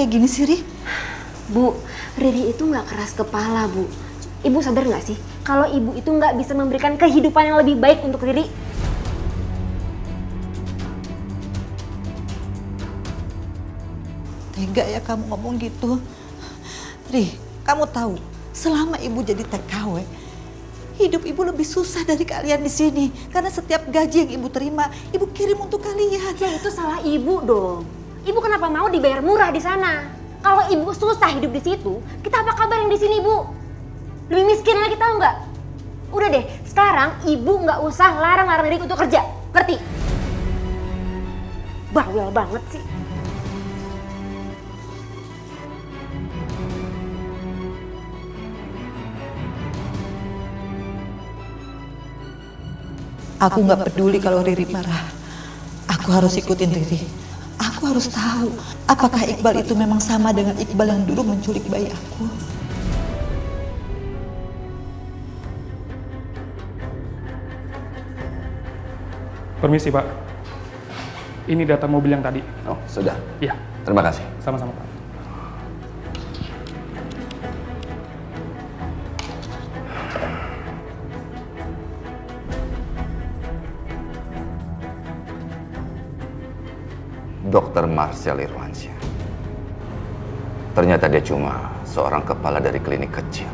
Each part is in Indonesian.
kayak gini sih, Ri? Bu, Riri itu nggak keras kepala, Bu. Ibu sadar nggak sih kalau ibu itu nggak bisa memberikan kehidupan yang lebih baik untuk Riri? Tega ya kamu ngomong gitu. Ri, kamu tahu, selama ibu jadi TKW, hidup ibu lebih susah dari kalian di sini. Karena setiap gaji yang ibu terima, ibu kirim untuk kalian. Ya itu salah ibu dong. Ibu kenapa mau dibayar murah di sana? Kalau ibu susah hidup di situ, kita apa kabar yang di sini, Bu? Lebih miskin lagi, tahu nggak? Udah deh, sekarang ibu nggak usah larang-larang Riri untuk kerja, ngerti? Bawel banget sih. Aku nggak peduli kalau Riri marah. Aku harus ikutin Riri. Aku harus tahu apakah Iqbal itu memang sama dengan Iqbal yang dulu menculik bayi aku. Permisi, Pak. Ini data mobil yang tadi. Oh, sudah. Iya. Terima kasih. Sama-sama, Pak. Dr. Marcel Irwansyah. Ternyata dia cuma seorang kepala dari klinik kecil.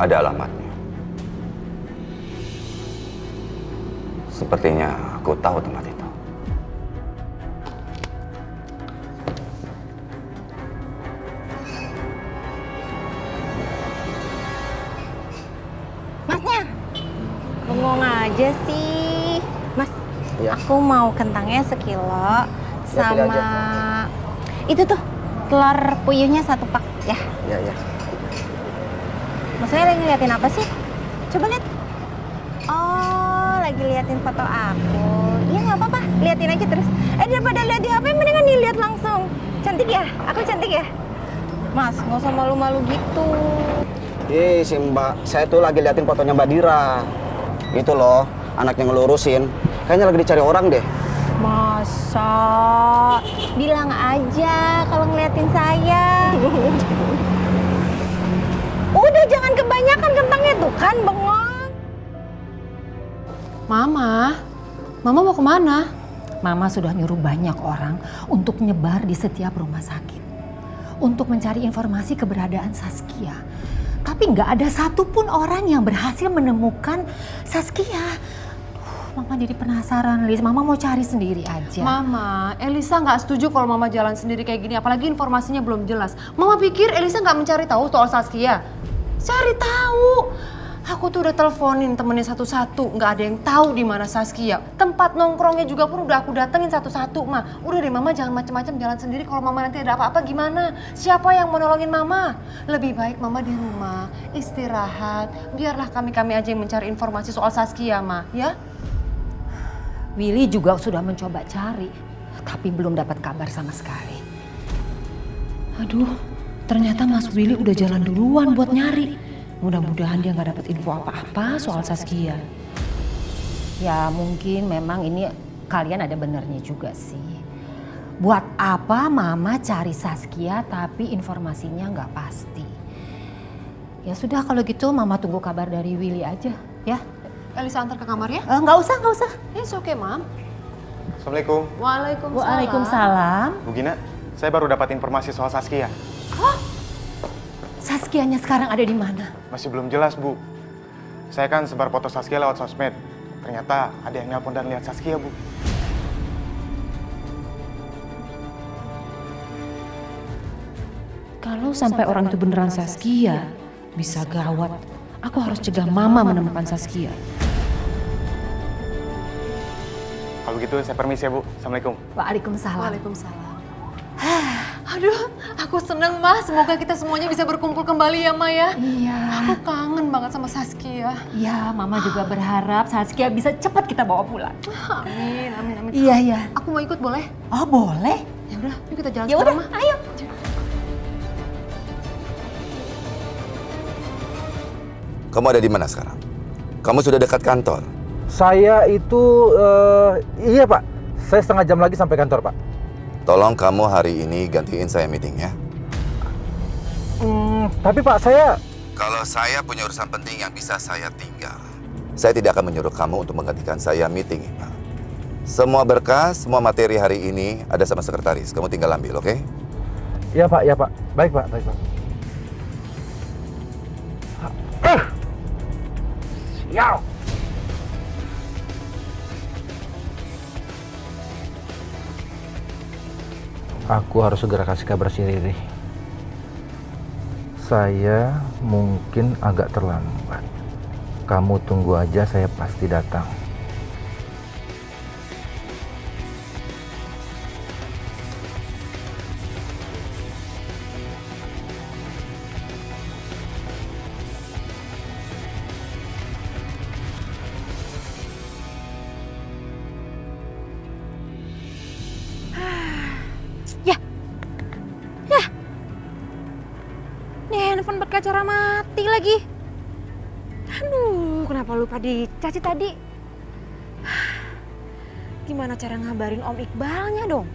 Ada alamatnya. Sepertinya aku tahu tempat itu. Masnya, bengong aja sih. Mas, Iya. aku mau kentangnya sekilo Ya, pilih sama aja. itu tuh telur puyuhnya 1 pak ya. Iya. Masnya lagi ngeliatin apa sih? Coba lihat. Oh, lagi liatin foto aku. Iya nggak apa-apa, liatin aja terus. Daripada lihat di HP, mendingan dilihat langsung. Cantik ya? Aku cantik ya? Mas, nggak usah malu-malu gitu. Si Mbak, saya tuh lagi liatin fotonya Mbak Dira. Itu loh, anak yang ngelurusin. Kayaknya lagi dicari orang deh. Masa? Bilang aja kalau ngeliatin saya. Udah jangan kebanyakan kentangnya tuh kan bengong. Mama mau kemana? Mama sudah nyuruh banyak orang untuk nyebar di setiap rumah sakit. Untuk mencari informasi keberadaan Saskia. Tapi nggak ada satupun orang yang berhasil menemukan Saskia. Mama jadi penasaran, Lis. Mama mau cari sendiri aja. Mama, Elisa nggak setuju kalau Mama jalan sendiri kayak gini. Apalagi informasinya belum jelas. Mama pikir Elisa nggak mencari tahu soal Saskia? Cari tahu. Aku tuh udah teleponin temennya satu-satu. Nggak ada yang tahu di mana Saskia. Tempat nongkrongnya juga pun udah aku datengin satu-satu, Ma. Udah deh, Mama jangan macem-macem jalan sendiri. Kalau Mama nanti ada apa-apa gimana? Siapa yang mau nolongin Mama? Lebih baik Mama di rumah, istirahat. Biarlah kami aja yang mencari informasi soal Saskia, Ma. Ya? Willy juga sudah mencoba cari, tapi belum dapat kabar sama sekali. Aduh, ternyata Mas Willy udah jalan duluan buat nyari. Mudah-mudahan dia nggak dapat info apa-apa soal Saskia. Ya mungkin memang ini kalian ada benernya juga sih. Buat apa Mama cari Saskia tapi informasinya nggak pasti. Ya sudah kalau gitu Mama tunggu kabar dari Willy aja ya. Elisa antar ke kamar ya? Nggak usah. It's okay, Mam. Assalamualaikum. Waalaikumsalam. Waalaikumsalam. Bu Gina, saya baru dapat informasi soal Saskia. Saskianya sekarang ada di mana? Masih belum jelas, Bu. Saya kan sebar foto Saskia lewat sosmed. Ternyata ada yang nelpon dan lihat Saskia, Bu. Kalau sampai orang itu beneran Saskia, bisa gawat. Aku harus cegah Mama menemukan Saskia. Kalau gitu saya permisi ya, Bu. Assalamualaikum. Waalaikumsalam. Waalaikumsalam. Aduh, aku seneng, Ma. Semoga kita semuanya bisa berkumpul kembali ya, Ma ya. Iya. Aku kangen banget sama Saskia. Iya, Mama juga berharap Saskia bisa cepat kita bawa pulang. Amin. Iya. Aku mau ikut boleh? Oh, boleh. Ya udah, yuk kita jalan Ya sekarang, udah, Ma. ayo. Kamu ada di mana sekarang? Kamu sudah dekat kantor. Saya itu, iya Pak. Saya setengah jam lagi sampai kantor, Pak. Tolong kamu hari ini gantiin saya meetingnya. Tapi Pak, saya... Kalau saya punya urusan penting yang bisa saya tinggal, saya tidak akan menyuruh kamu untuk menggantikan saya meeting, Pak. Semua berkas, semua materi hari ini ada sama sekretaris. Kamu tinggal ambil, oke? Iya, Pak. Iya, Pak. Baik, Pak. Baik, Pak. Sial! Aku harus segera kasih kabar si Riri. Saya mungkin agak terlambat. Kamu tunggu aja, saya pasti datang. Handphone berkaca mati lagi. Aduh, kenapa lupa dicaci tadi? Gimana cara ngabarin Om Iqbalnya dong?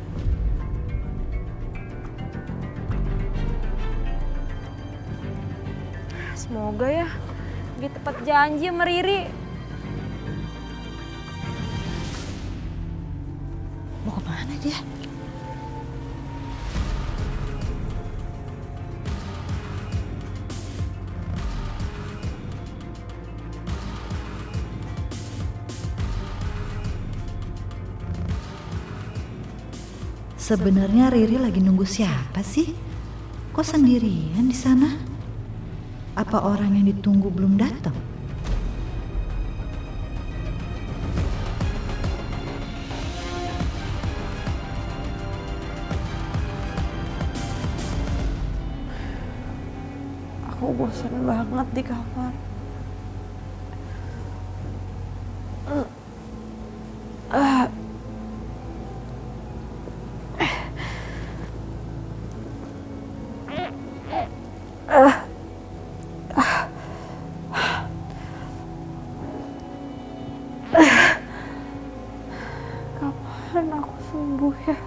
Semoga ya dia tepat janji sama Riri. Mau kemana dia? Sebenarnya Riri lagi nunggu siapa sih? Kok sendirian di sana? Apa orang yang ditunggu belum datang? Aku bosan banget di kamar. Kapan aku sembuh ya?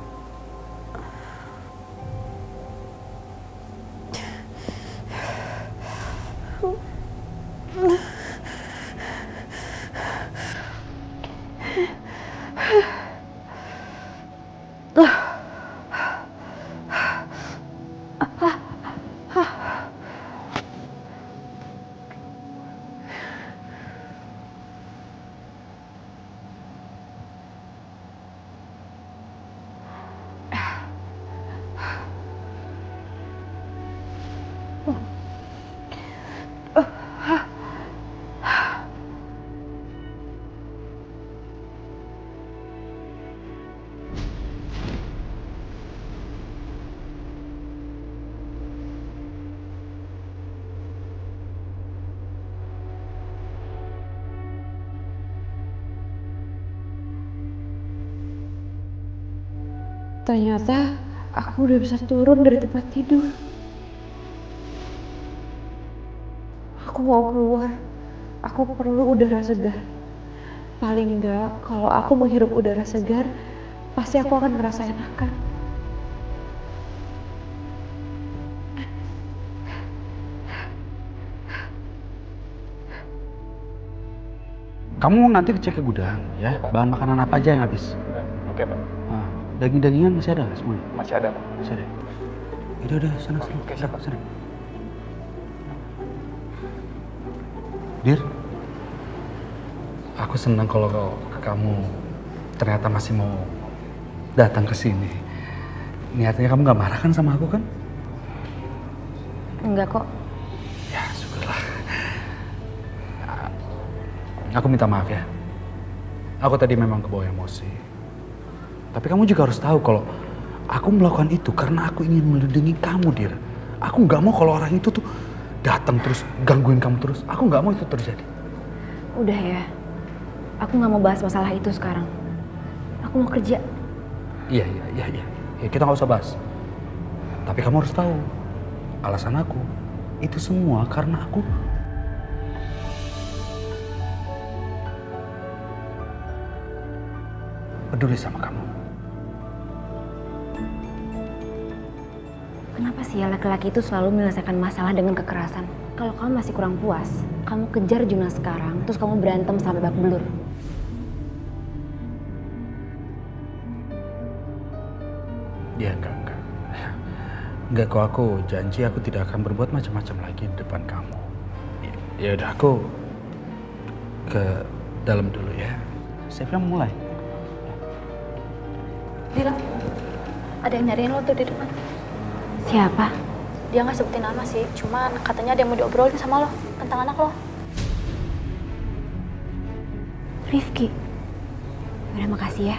Ternyata aku udah bisa turun dari tempat tidur. Aku mau keluar. Aku perlu udara segar. Paling enggak, kalau aku menghirup udara segar, pasti aku akan ngerasa enakan. Kamu nanti cek ke gudang ya, bahan makanan apa aja yang habis. Oke, Pak. Nah, daging-dagingan masih ada nggak semuanya? Masih ada, Pak. Masih ada. Udah, sana. Oke, siap, Pak. Sana. Dir, aku senang kalau kamu ternyata masih mau datang ke sini. Niatnya kamu nggak marah kan sama aku kan? Enggak kok. Ya, syukurlah. Aku minta maaf ya. Aku tadi memang kebawa emosi. Tapi kamu juga harus tahu kalau aku melakukan itu karena aku ingin melindungi kamu, Dir. Aku nggak mau kalau orang itu tuh datang terus gangguin kamu terus. Aku nggak mau itu terjadi. Udah ya. Aku nggak mau bahas masalah itu sekarang. Aku mau kerja. Iya. Ya, kita nggak usah bahas. Tapi kamu harus tahu alasan aku itu semua karena aku peduli sama kamu. Kenapa sih ya laki-laki itu selalu menyelesaikan masalah dengan kekerasan? Kalau kamu masih kurang puas, kamu kejar Juna sekarang, terus kamu berantem sampai babak belur. Ya enggak. Enggak kok, aku janji aku tidak akan berbuat macam-macam lagi di depan kamu. Ya udah, aku ke dalam dulu ya. Chefnya mulai. Dira, ada yang nyariin lo tuh di depan. Siapa? Dia nggak sebutin nama sih, cuman katanya ada yang mau diobrolin sama lo tentang anak lo. Rifki. Udah, makasih ya.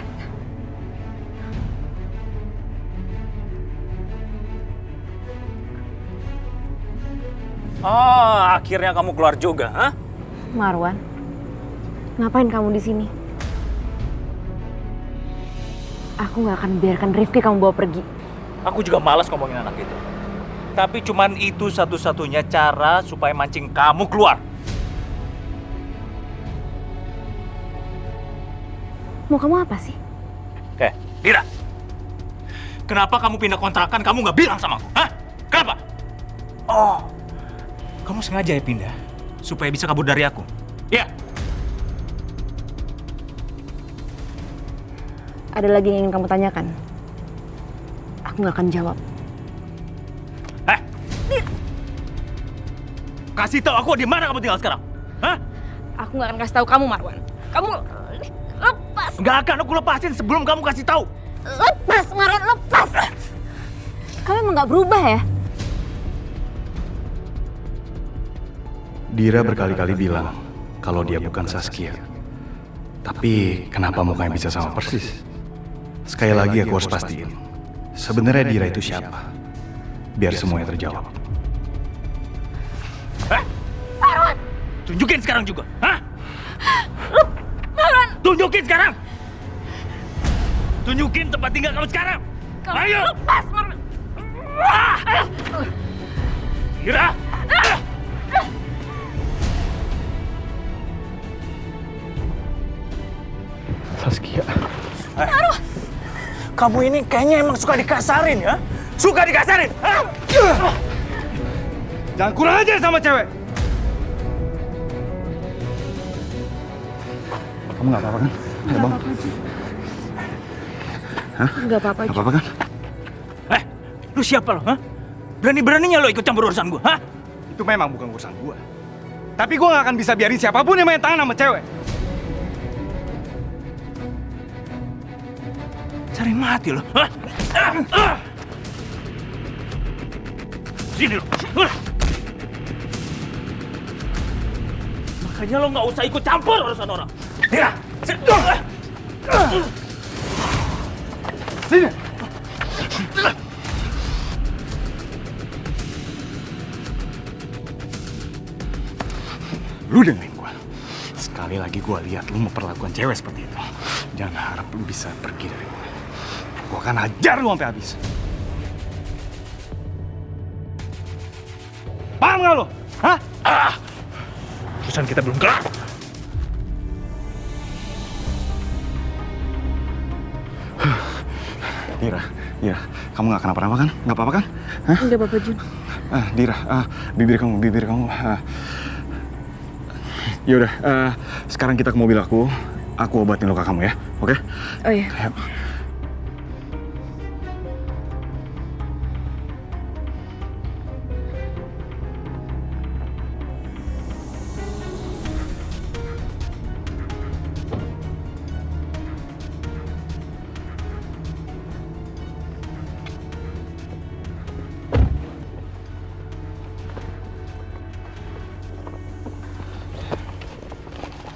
Oh, akhirnya kamu keluar juga, hah? Marwan, ngapain kamu di sini? Aku nggak akan biarkan Rifki kamu bawa pergi. Aku juga malas ngomongin anak itu. Tapi cuman itu satu-satunya cara supaya mancing kamu keluar. Mau kamu apa sih? Dira. Kenapa kamu pindah kontrakan kamu nggak bilang sama aku, hah? Kenapa? Oh, kamu sengaja ya pindah supaya bisa kabur dari aku? Ya. Ada lagi yang ingin kamu tanyakan? Aku nggak akan jawab. Kasih tahu aku di mana kamu tinggal sekarang, hah? Aku nggak akan kasih tahu kamu, Marwan. Kamu lepas. Nggak akan aku lepasin sebelum kamu kasih tahu. Lepas, Marwan, lepas. Kamu emang nggak berubah ya? Dira berkali-kali bilang kalau dia bukan Saskia. Tapi kenapa mukanya bisa sama persis? Sekali lagi aku harus pastiin. Sebenarnya Dira itu siapa? Biar semuanya terjawab. Marwan! Tunjukin sekarang juga, hah? Marwan! Tunjukin sekarang! Tunjukin tempat tinggal kamu sekarang! Ayo! Lepas, Marwan! Dira! Saskia. Kamu ini kayaknya emang suka dikasarin ya? Suka dikasarin? Hah? Jangan kurang aja sama cewek. Kamu nggak apa-apa kan? Ayo bang. Hah? Nggak apa-apa. Nggak apa-apa kan? Lu siapa lo? Hah? Berani-beraninya lo ikut campur urusan gua? Hah? Itu memang bukan urusan gua. Tapi gua nggak akan bisa biarin siapapun yang main tangan sama cewek. Cari mati lo. Hah? Sini lo. Makanya lo nggak usah ikut campur urusan orang. Dira! Sini! Lu dengerin gua. Sekali lagi gua lihat lu memperlakukan cewek seperti itu. Jangan harap lu bisa pergi dari gua. Gua akan hajar lu sampai habis. Paham nggak lu? Hah? Urusan kita belum kelar. Dira, kamu nggak kenapa-napa kan? Nggak apa-apa kan? Hah? Nggak apa-apa, Jun. Dira, bibir kamu. Yaudah, sekarang kita ke mobil aku obatin luka kamu ya, oke? Oh iya. Ayo.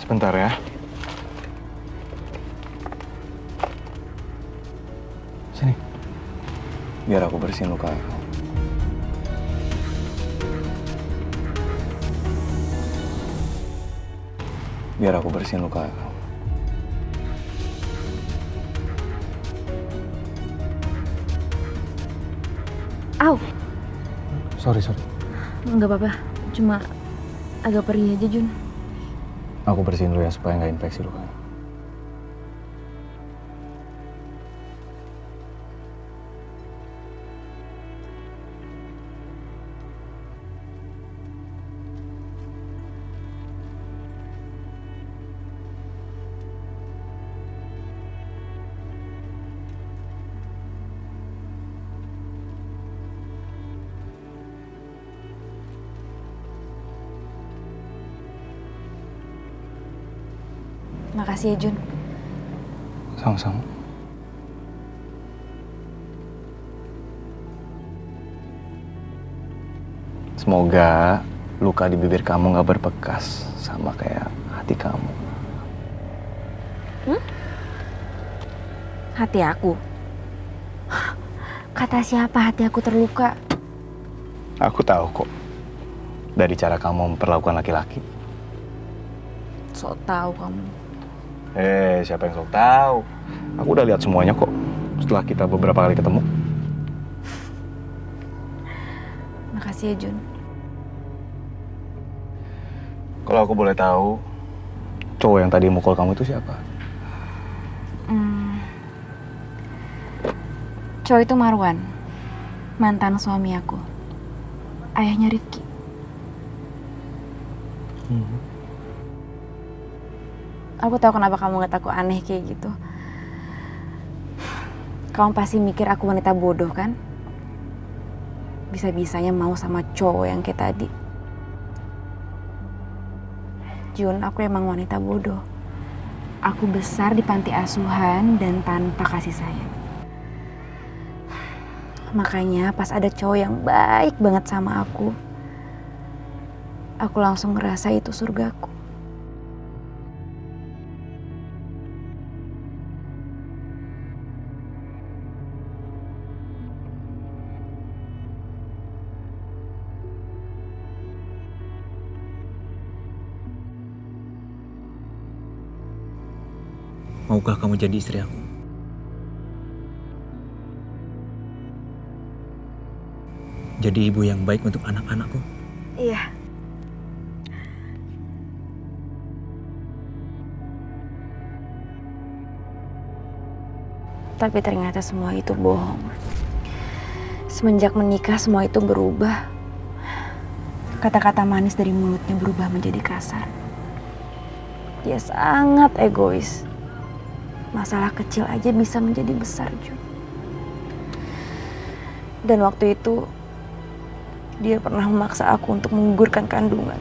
Sebentar ya. Sini. Biar aku bersihin luka. Biar aku bersihin luka. Au. Sorry. Nggak apa-apa. Cuma agak perih aja, Jun. Aku bersihin dulu ya supaya nggak infeksi lukanya. Makasih ya Jun. Sama-sama. Semoga luka di bibir kamu gak berbekas sama kayak hati kamu. Hati aku? Kata siapa hati aku terluka? Aku tahu kok. Dari cara kamu memperlakukan laki-laki. Sok tahu kamu. Siapa yang sok tahu? Aku udah lihat semuanya kok. Setelah kita beberapa kali ketemu. Makasih ya Jun. Kalau aku boleh tahu, cowok yang tadi mukul kamu itu siapa? Cowok itu Marwan, mantan suami aku. Ayahnya Rifki. Aku tahu kenapa kamu ngeliat aku aneh kayak gitu. Kamu pasti mikir aku wanita bodoh kan? Bisa-bisanya mau sama cowok yang kayak tadi. Jun, aku emang wanita bodoh. Aku besar di panti asuhan dan tanpa kasih sayang. Makanya pas ada cowok yang baik banget sama aku langsung ngerasa itu surgaku. Maukah kamu jadi istri aku? Jadi ibu yang baik untuk anak-anakku? Iya. Tapi ternyata semua itu bohong. Semenjak menikah semua itu berubah. Kata-kata manis dari mulutnya berubah menjadi kasar. Dia sangat egois. Masalah kecil aja bisa menjadi besar, Jun. Dan waktu itu dia pernah memaksa aku untuk menggugurkan kandungan.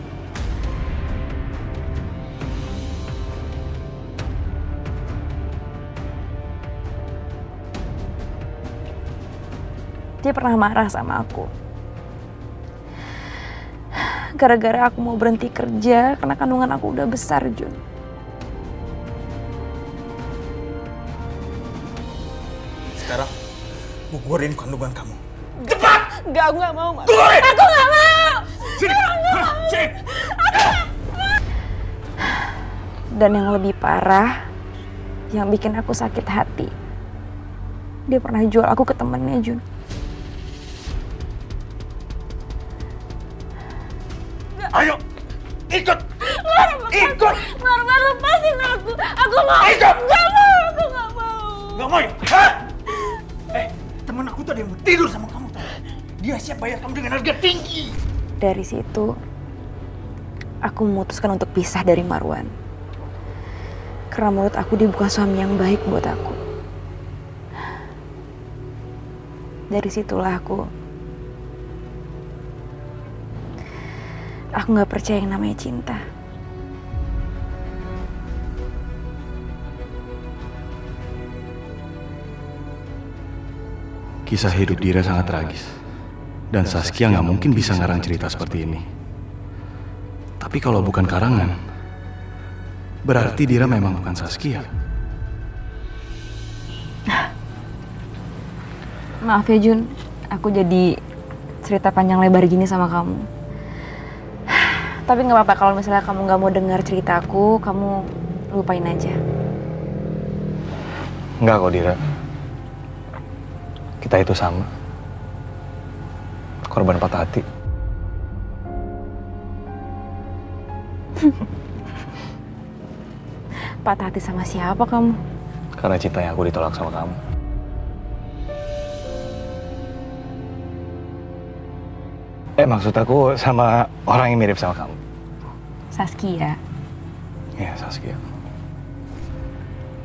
Dia pernah marah sama aku. Gara-gara aku mau berhenti kerja karena kandungan aku udah besar, Jun. Sekarang, gugurin kandungan kamu. Enggak, aku gak mau, Mas. Gugurin! Aku gak mau! Sini! Sini! Dan yang lebih parah, yang bikin aku sakit hati, dia pernah jual aku ke temennya, Jun. Ayo! Ikut! Ikut! Marwan, lepasin aku! Aku mau! Ikut! Gak mau! Aku gak mau! Gak mau ya? Hah? Temen aku tuh ada yang mau tidur sama kamu tuh. Dia siap bayar kamu dengan harga tinggi. Dari situ, aku memutuskan untuk pisah dari Marwan. Karena menurut aku dia bukan suami yang baik buat aku. Dari situlah aku gak percaya yang namanya cinta. Kisah hidup Dira sangat tragis. Dan Saskia nggak mungkin bisa ngarang cerita seperti ini. Tapi kalau bukan karangan, berarti Dira memang bukan Saskia. Maaf ya Jun, aku jadi cerita panjang lebar gini sama kamu. Tapi nggak apa-apa kalau misalnya kamu nggak mau dengar ceritaku, kamu lupain aja. Enggak kok Dira. Kita itu sama. Korban patah hati. Patah hati sama siapa kamu? Karena cintanya aku ditolak sama kamu. Maksud aku sama orang yang mirip sama kamu. Saskia. Iya, Saskia.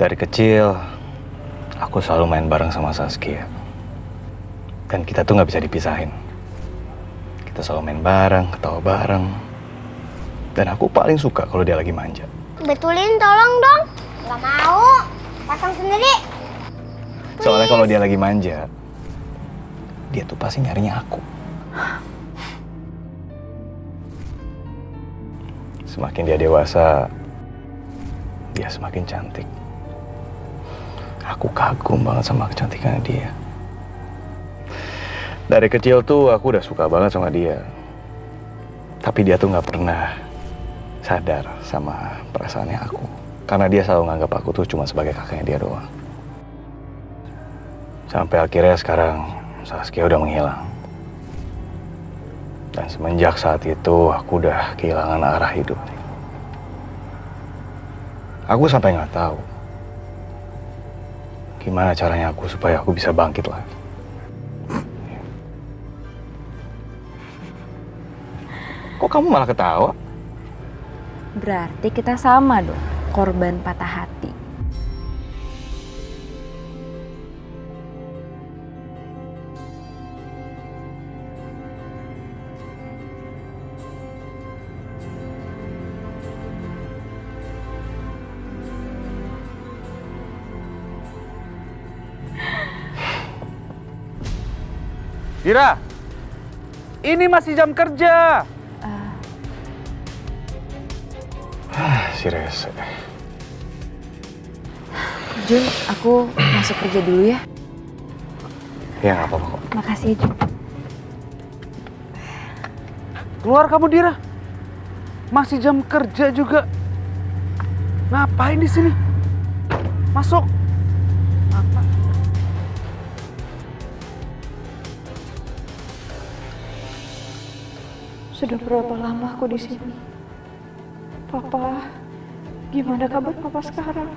Dari kecil, aku selalu main bareng sama Saskia. Dan kita tuh nggak bisa dipisahin. Kita selalu main bareng, ketawa bareng. Dan aku paling suka kalau dia lagi manja. Betulin tolong dong. Nggak mau. Pasang sendiri. Soalnya kalau dia lagi manja, dia tuh pasti nyarinya aku. Semakin dia dewasa, dia semakin cantik. Aku kagum banget sama kecantikannya dia. Dari kecil tuh aku udah suka banget sama dia. Tapi dia tuh nggak pernah sadar sama perasaannya aku. Karena dia selalu nganggap aku tuh cuma sebagai kakaknya dia doang. Sampai akhirnya sekarang Saskia udah menghilang. Dan semenjak saat itu aku udah kehilangan arah hidup. Aku sampai nggak tahu gimana caranya aku supaya aku bisa bangkit lagi. Kok kamu malah ketawa? Berarti kita sama dong, korban patah hati. Dira, ini masih jam kerja. Si Rese. Jun, aku masuk kerja dulu ya. Ya nggak apa-apa kok. Makasih ya, Jun. Keluar kamu, Dira. Masih jam kerja juga. Ngapain di sini? Masuk. Apa? Sudah berapa lama aku di sini? Papa, gimana kabar Papa sekarang?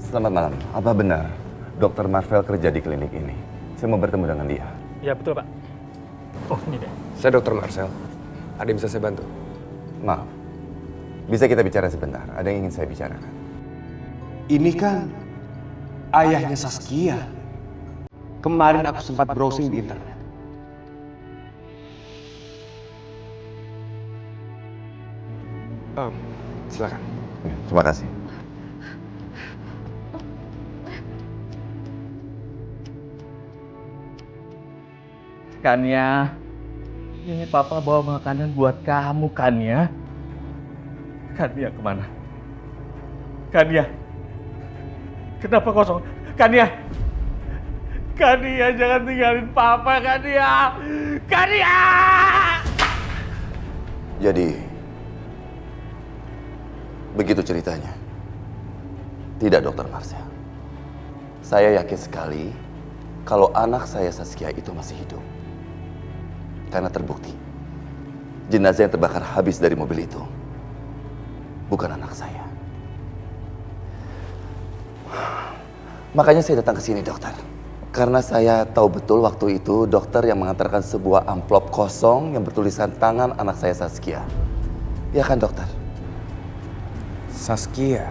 Selamat malam. Apa benar Dr. Marvel kerja di klinik ini? Saya mau bertemu dengan dia. Ya betul Pak. Oh ini deh. Saya Dr. Marcel. Ada yang bisa saya bantu? Maaf, bisa kita bicara sebentar? Ada yang ingin saya bicarakan. Ini kan ayahnya Saskia. Kemarin aku sempat browsing di internet. Silakan. Terima kasih. Kan ya, ini papa bawa makanan buat kamu kan ya. Kania kemana? Kania, kenapa kosong? Kania, Kania jangan tinggalin papa Kania, Kania. Jadi, begitu ceritanya. Tidak, Dr. Marcel. Saya yakin sekali kalau anak saya Saskia itu masih hidup. Karena terbukti, jenazah yang terbakar habis dari mobil itu bukan anak saya. Makanya saya datang ke sini, dokter. Karena saya tahu betul waktu itu dokter yang mengantarkan sebuah amplop kosong yang bertulisan tangan anak saya Saskia. Ya kan, dokter? Saskia?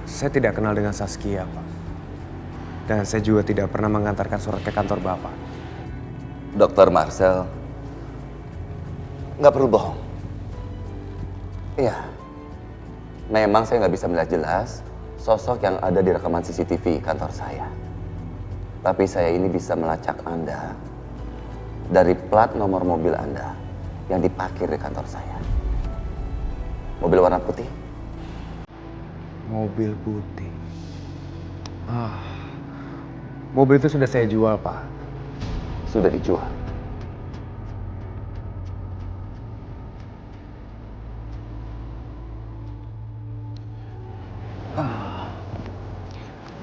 Saya tidak kenal dengan Saskia, Pak. Dan saya juga tidak pernah mengantarkan surat ke kantor Bapak. Dr. Marcel, nggak perlu bohong. Iya, memang saya nggak bisa melihat jelas sosok yang ada di rekaman CCTV kantor saya. Tapi saya ini bisa melacak Anda dari plat nomor mobil Anda yang diparkir di kantor saya. Mobil warna putih. Mobil putih. Mobil itu sudah saya jual, Pak. Sudah dijual.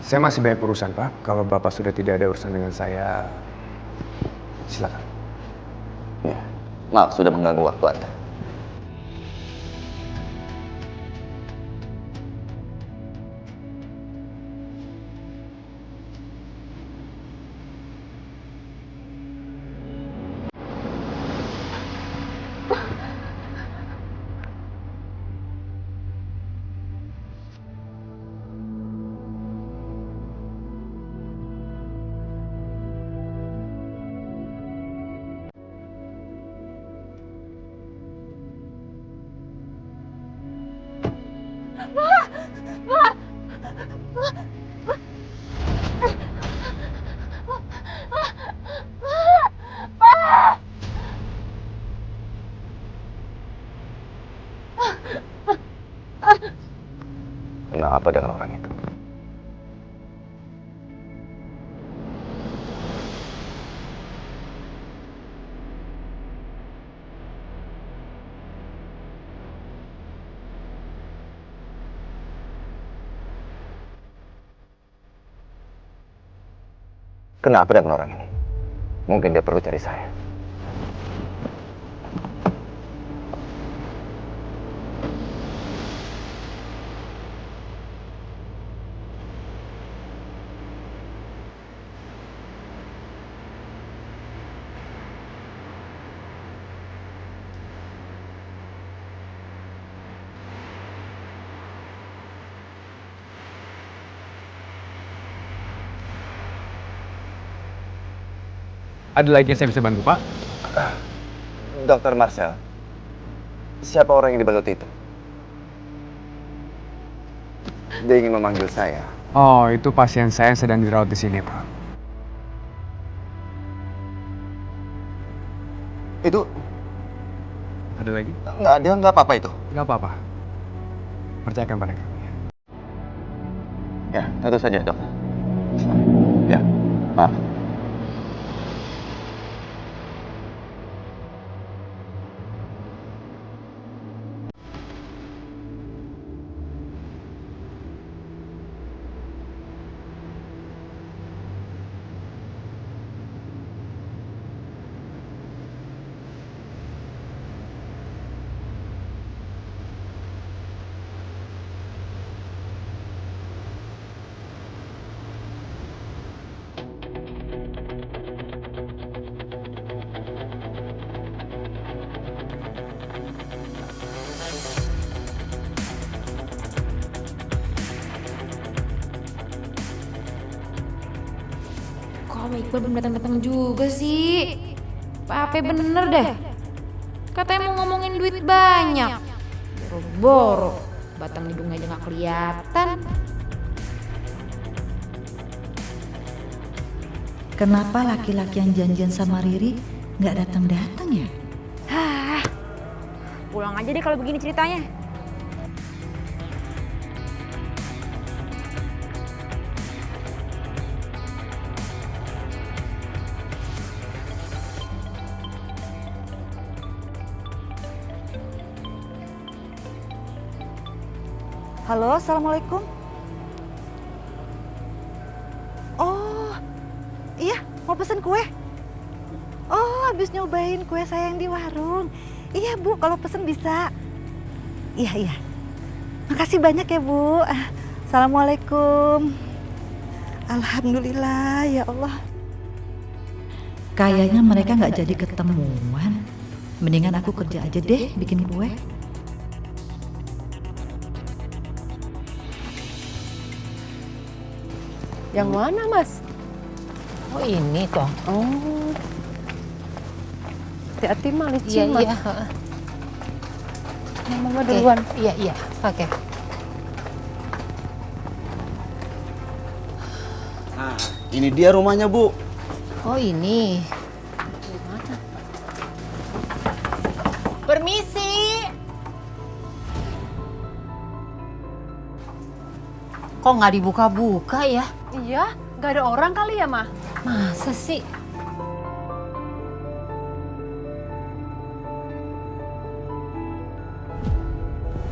Saya masih banyak urusan, Pak. Kalau Bapak sudah tidak ada urusan dengan saya, silakan. Ya, maaf sudah mengganggu waktu Anda. Kenapa dengan orang itu? Kenapa dengan orang ini? Mungkin dia perlu cari saya. Ada lagi yang saya bisa bantu, Pak? Dokter Marcel, siapa orang yang dibalut itu? Dia ingin memanggil saya. Oh, itu pasien saya yang sedang dirawat di sini, Pak. Itu Ada lagi? nggak ada, nggak apa-apa itu. Nggak apa-apa. Percayakan pada kami. Ya, tentu saja dok. Ya, maaf. Kok Om Iqbal belum datang-datang juga sih? Apa bener deh? Katanya mau ngomongin duit banyak. Boro-boro, batang hidungnya aja gak kelihatan. Kenapa laki-laki yang janjian sama Riri nggak datang-datang ya? Hah, pulang aja deh kalau begini ceritanya. Halo, assalamualaikum. Oh, iya, mau pesen kue. Oh, habis nyobain kue saya yang di warung. Iya Bu, kalau pesen bisa. Iya, iya. Makasih banyak ya Bu. Assalamualaikum. Alhamdulillah ya Allah. Kayaknya mereka nggak jadi ketemuan. Mendingan aku kerja aja deh bikin kue. Yang mana, Mas? Oh ini toh. Oh. Hati-hati mah Iya, licin, Mas. iya. Mama duluan. Iya, iya. Oke. Nah, ini dia rumahnya, Bu. Oh ini. Permisi. Kok nggak dibuka-buka ya? Iya, nggak ada orang kali ya, Ma? Masa sih?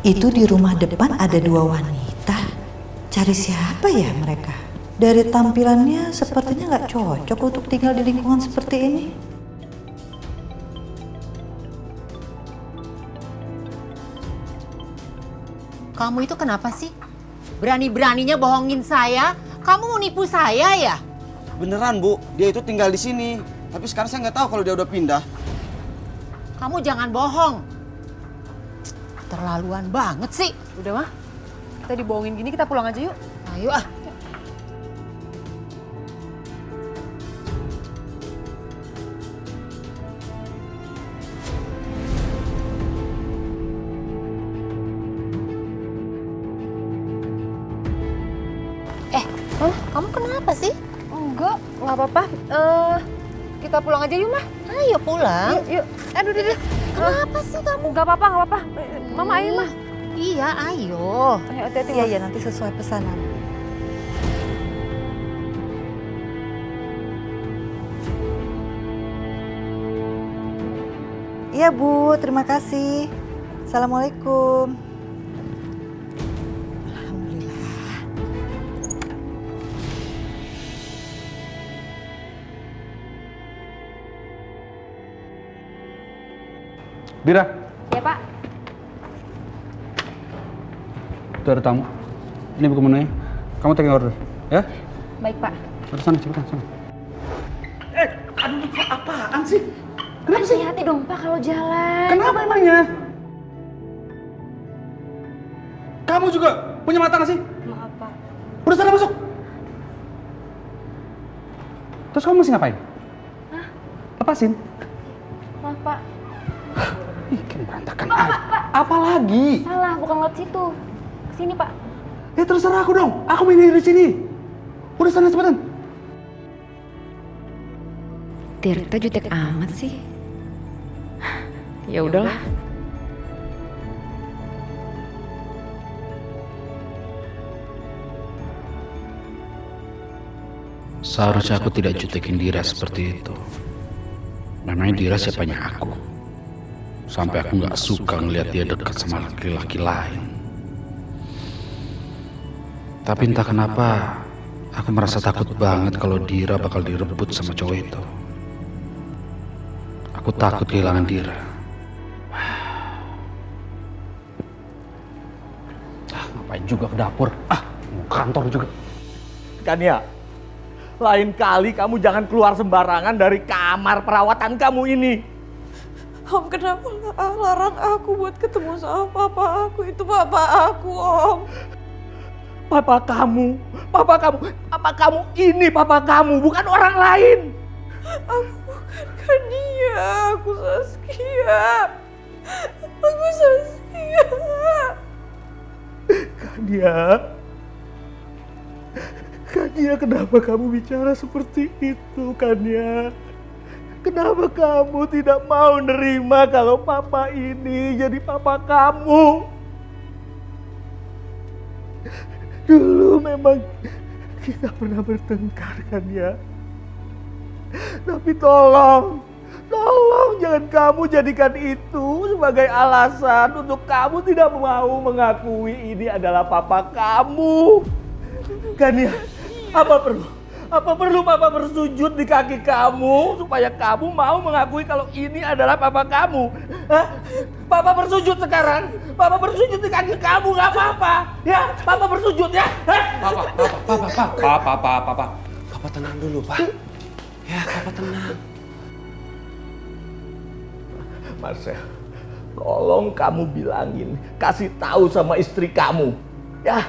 Itu di rumah depan ada dua wanita. Cari siapa ya mereka? Dari tampilannya sepertinya nggak cocok untuk tinggal di lingkungan seperti ini. Kamu itu kenapa sih? Berani-beraninya bohongin saya? Kamu mau nipu saya ya? Beneran, Bu. Dia itu tinggal di sini. Tapi sekarang saya nggak tahu kalau dia udah pindah. Kamu jangan bohong. Terlaluan banget sih. Udah, Mah. Kita dibohongin gini, kita pulang aja yuk. Ayo ah. Kenapa sih? Enggak apa-apa. Kita pulang aja yuk, Mah. Ayo pulang. Yuk. Aduh, deh. Kenapa sih kamu? Enggak apa-apa. Mama, ayo, Mah. Iya, ayo. Ayo, hati-hati, Iya, nanti sesuai pesanan. Iya Bu, terima kasih. Assalamualaikum. Alhamdulillah. Bira, Ya Pak. itu ada tamu. Ini buku menunya. Kamu take order, ya? Baik Pak. Udah sana, cepetan sana. Aduh, apaan sih? Kenapa sih? Hati-hati dong Pak kalau jalan. Kenapa emangnya? Kamu juga punya mata nggak sih? Maaf Pak. Udah sana masuk. Terus kamu masih ngapain? Hah? Lepasin. Maaf Pak. Ih, kan berantakan aja. Apa lagi? Salah, bukan lewat situ. Sini Pak. Ya terserah aku dong. Aku main dari sini. Udah sana cepetan. Tirta jutek amat sih. Ya udahlah. Seharusnya aku tidak jutekin Dira seperti itu. Memangnya Dira siapanya aku? Sampai aku nggak suka ngeliat dia dekat sama laki-laki lain. Tapi entah kenapa, aku merasa takut banget kalau Dira bakal direbut sama cowok itu. Aku takut kehilangan Dira. Ngapain juga ke dapur? Mau kantor juga. Kania, lain kali kamu jangan keluar sembarangan dari kamar perawatan kamu ini. Om, kenapa larang aku buat ketemu sama papa aku? Itu papa aku, Om. Papa kamu ini papa kamu, bukan orang lain. Aku bukan Kania, aku Saskia. Aku Saskia. Kania, kenapa kamu bicara seperti itu, Kania? Kenapa kamu tidak mau nerima kalau papa ini jadi papa kamu? Dulu memang kita pernah bertengkar, Kania. Tapi tolong jangan kamu jadikan itu sebagai alasan untuk kamu tidak mau mengakui ini adalah papa kamu. Kania, apa perlu papa bersujud di kaki kamu supaya kamu mau mengakui kalau ini adalah papa kamu? Hah? Papa bersujud sekarang. Papa bersujud di kaki kamu, nggak apa-apa. Ya, papa bersujud ya. Papa tenang dulu, Pak. Ya, Papa tenang. Marcel, tolong kamu bilangin, kasih tahu sama istri kamu. Ya,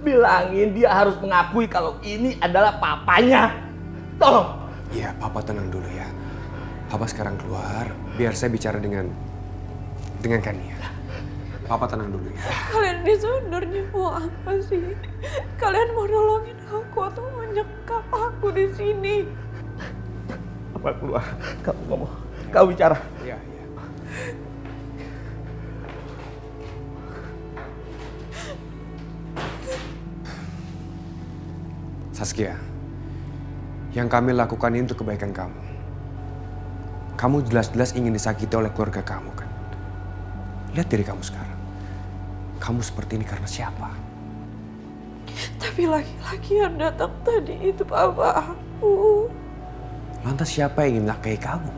bilangin dia harus mengakui kalau ini adalah papanya. Tolong. Iya, Papa tenang dulu ya. Papa sekarang keluar, biar saya bicara dengan Kania. Papa tenang dulu ya. Kalian ini sebenarnya mau apa sih? Kalian mau nolongin aku atau menyekap aku di sini? Apa keluar? Kamu ngomong. Kau bicara. Iya. Saskia, yang kami lakukan ini untuk kebaikan kamu. Kamu jelas-jelas ingin disakiti oleh keluarga kamu kan? Lihat diri kamu sekarang. Kamu seperti ini karena siapa? Tapi laki-laki yang datang tadi itu papa aku. Lantas siapa yang ingin menikahi kamu?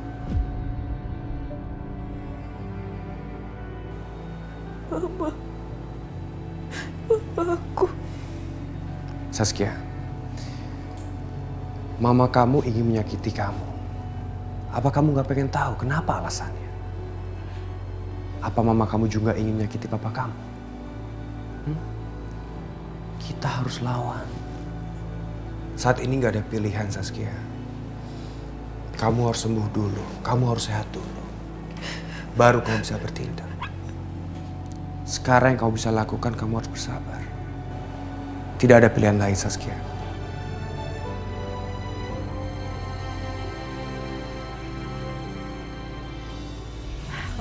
Mama aku. Saskia, mama kamu ingin menyakiti kamu. Apa kamu gak pengen tahu kenapa alasannya? Apa mama kamu juga ingin menyakiti papa kamu? Kita harus lawan. Saat ini gak ada pilihan, Saskia. Kamu harus sembuh dulu, kamu harus sehat dulu. Baru kamu bisa bertindak. Sekarang yang kamu bisa lakukan, kamu harus bersabar. Tidak ada pilihan lain, Saskia.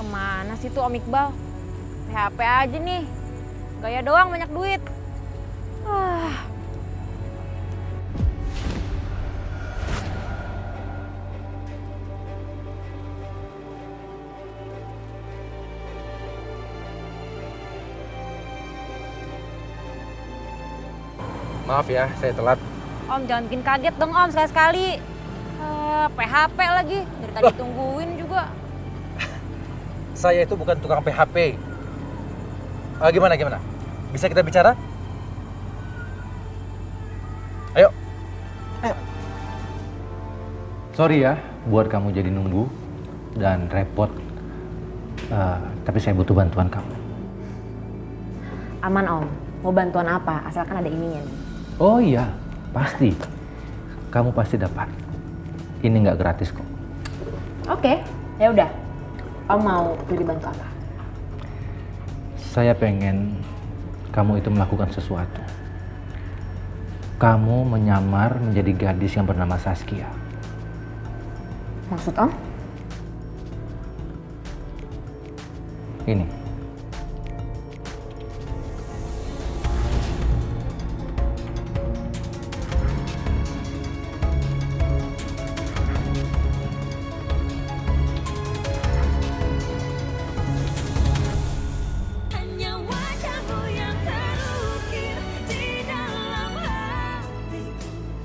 Kemana sih tuh Om Iqbal? PHP aja nih. Gaya doang banyak duit. Maaf ya, saya telat. Om jangan bikin kaget dong Om sekali-sekali. PHP lagi, dari tadi tungguin juga. Saya itu bukan tukang PHP. Gimana? Bisa kita bicara? Ayo. Sorry ya, buat kamu jadi nunggu dan repot. Tapi saya butuh bantuan kamu. Aman Om, mau bantuan apa? Asalkan ada ininya nih. Oh iya, pasti. Kamu pasti dapat. Ini nggak gratis kok. Oke, ya udah. Om mau Riri bantu apa? Saya pengen kamu itu melakukan sesuatu. Kamu menyamar menjadi gadis yang bernama Saskia. Maksud Om? Ini.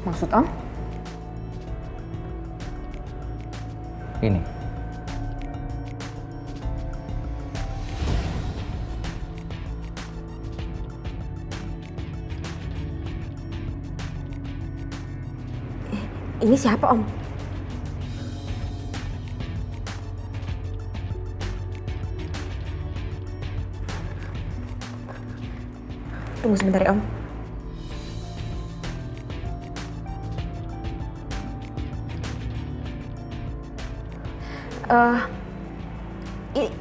Maksud Om? Ini. Ini siapa Om? Tunggu sebentar ya Om.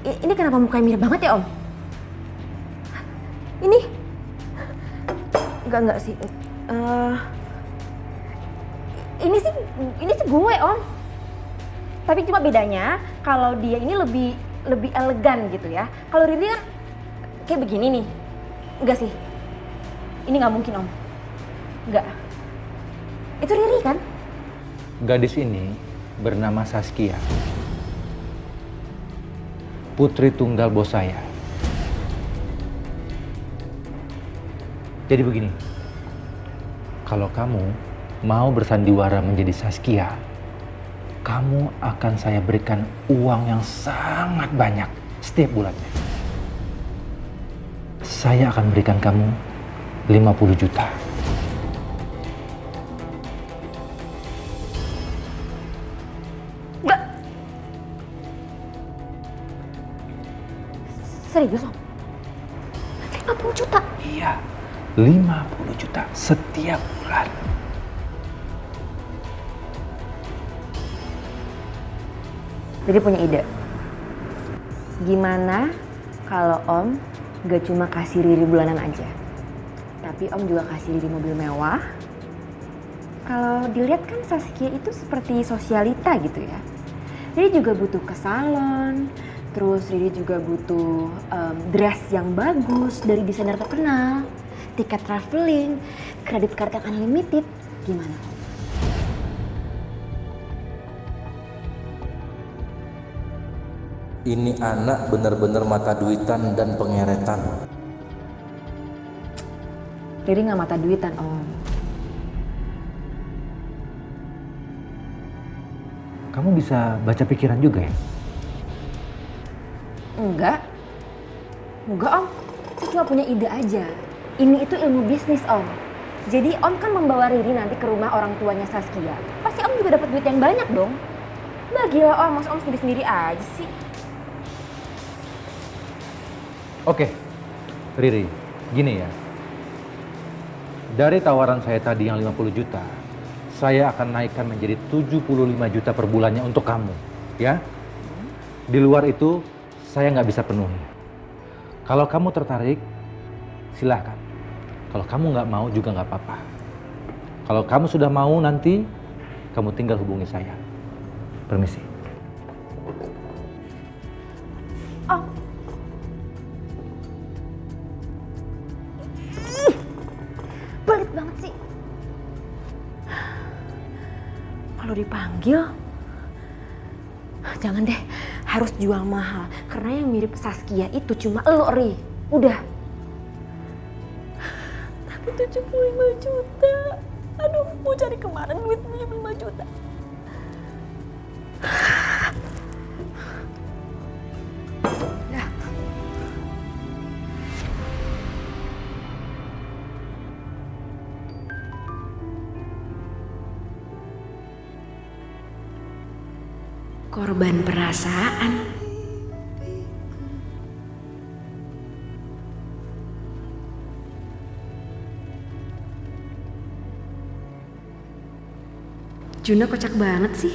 Ini kenapa mukanya mirip banget ya Om? Ini? Enggak sih. Ini sih gue Om. Tapi cuma bedanya kalau dia ini lebih elegan gitu ya. Kalau Riri kan kayak begini nih. Enggak sih. Ini nggak mungkin Om. Enggak. Itu Riri kan? Gadis ini bernama Saskia. Putri tunggal bos saya. Jadi begini, kalau kamu mau bersandiwara menjadi Saskia, kamu akan saya berikan uang yang sangat banyak setiap bulannya. Saya akan berikan kamu 50 juta. Serius Om? 50 juta? Iya, 50 juta setiap bulan. Jadi punya ide. Gimana kalau Om gak cuma kasih Riri bulanan aja, tapi Om juga kasih Riri mobil mewah. Kalau dilihat kan Saskia itu seperti sosialita gitu ya. Riri juga butuh ke salon, terus Riri juga butuh dress yang bagus dari desainer terkenal, tiket traveling, kredit card yang unlimited. Gimana? Ini anak benar-benar mata duitan dan pengeretan. Riri nggak mata duitan Om. Kamu bisa baca pikiran juga ya? Enggak Om. Saya cuma punya ide aja. Ini itu ilmu bisnis Om. Jadi Om kan membawa Riri nanti ke rumah orang tuanya Saskia. Pasti Om juga dapat duit yang banyak dong. Bagilah Om, masa Om sendiri-sendiri aja sih. Oke, Riri, gini ya. Dari tawaran saya tadi yang 50 juta, saya akan naikkan menjadi 75 juta per bulannya untuk kamu, ya. Di luar itu, saya nggak bisa penuhi. Kalau kamu tertarik, silahkan. Kalau kamu nggak mau juga nggak apa-apa. Kalau kamu sudah mau nanti, kamu tinggal hubungi saya. Permisi. Oh. Pelit banget sih. Kalau dipanggil, jangan deh, harus jual mahal. Karena yang mirip Saskia itu cuma elo, Ri. Udah. Tapi 75 juta. Aduh, mau cari kemana duit 75 juta? Dah. Korban perasaan. Juna kocak banget sih.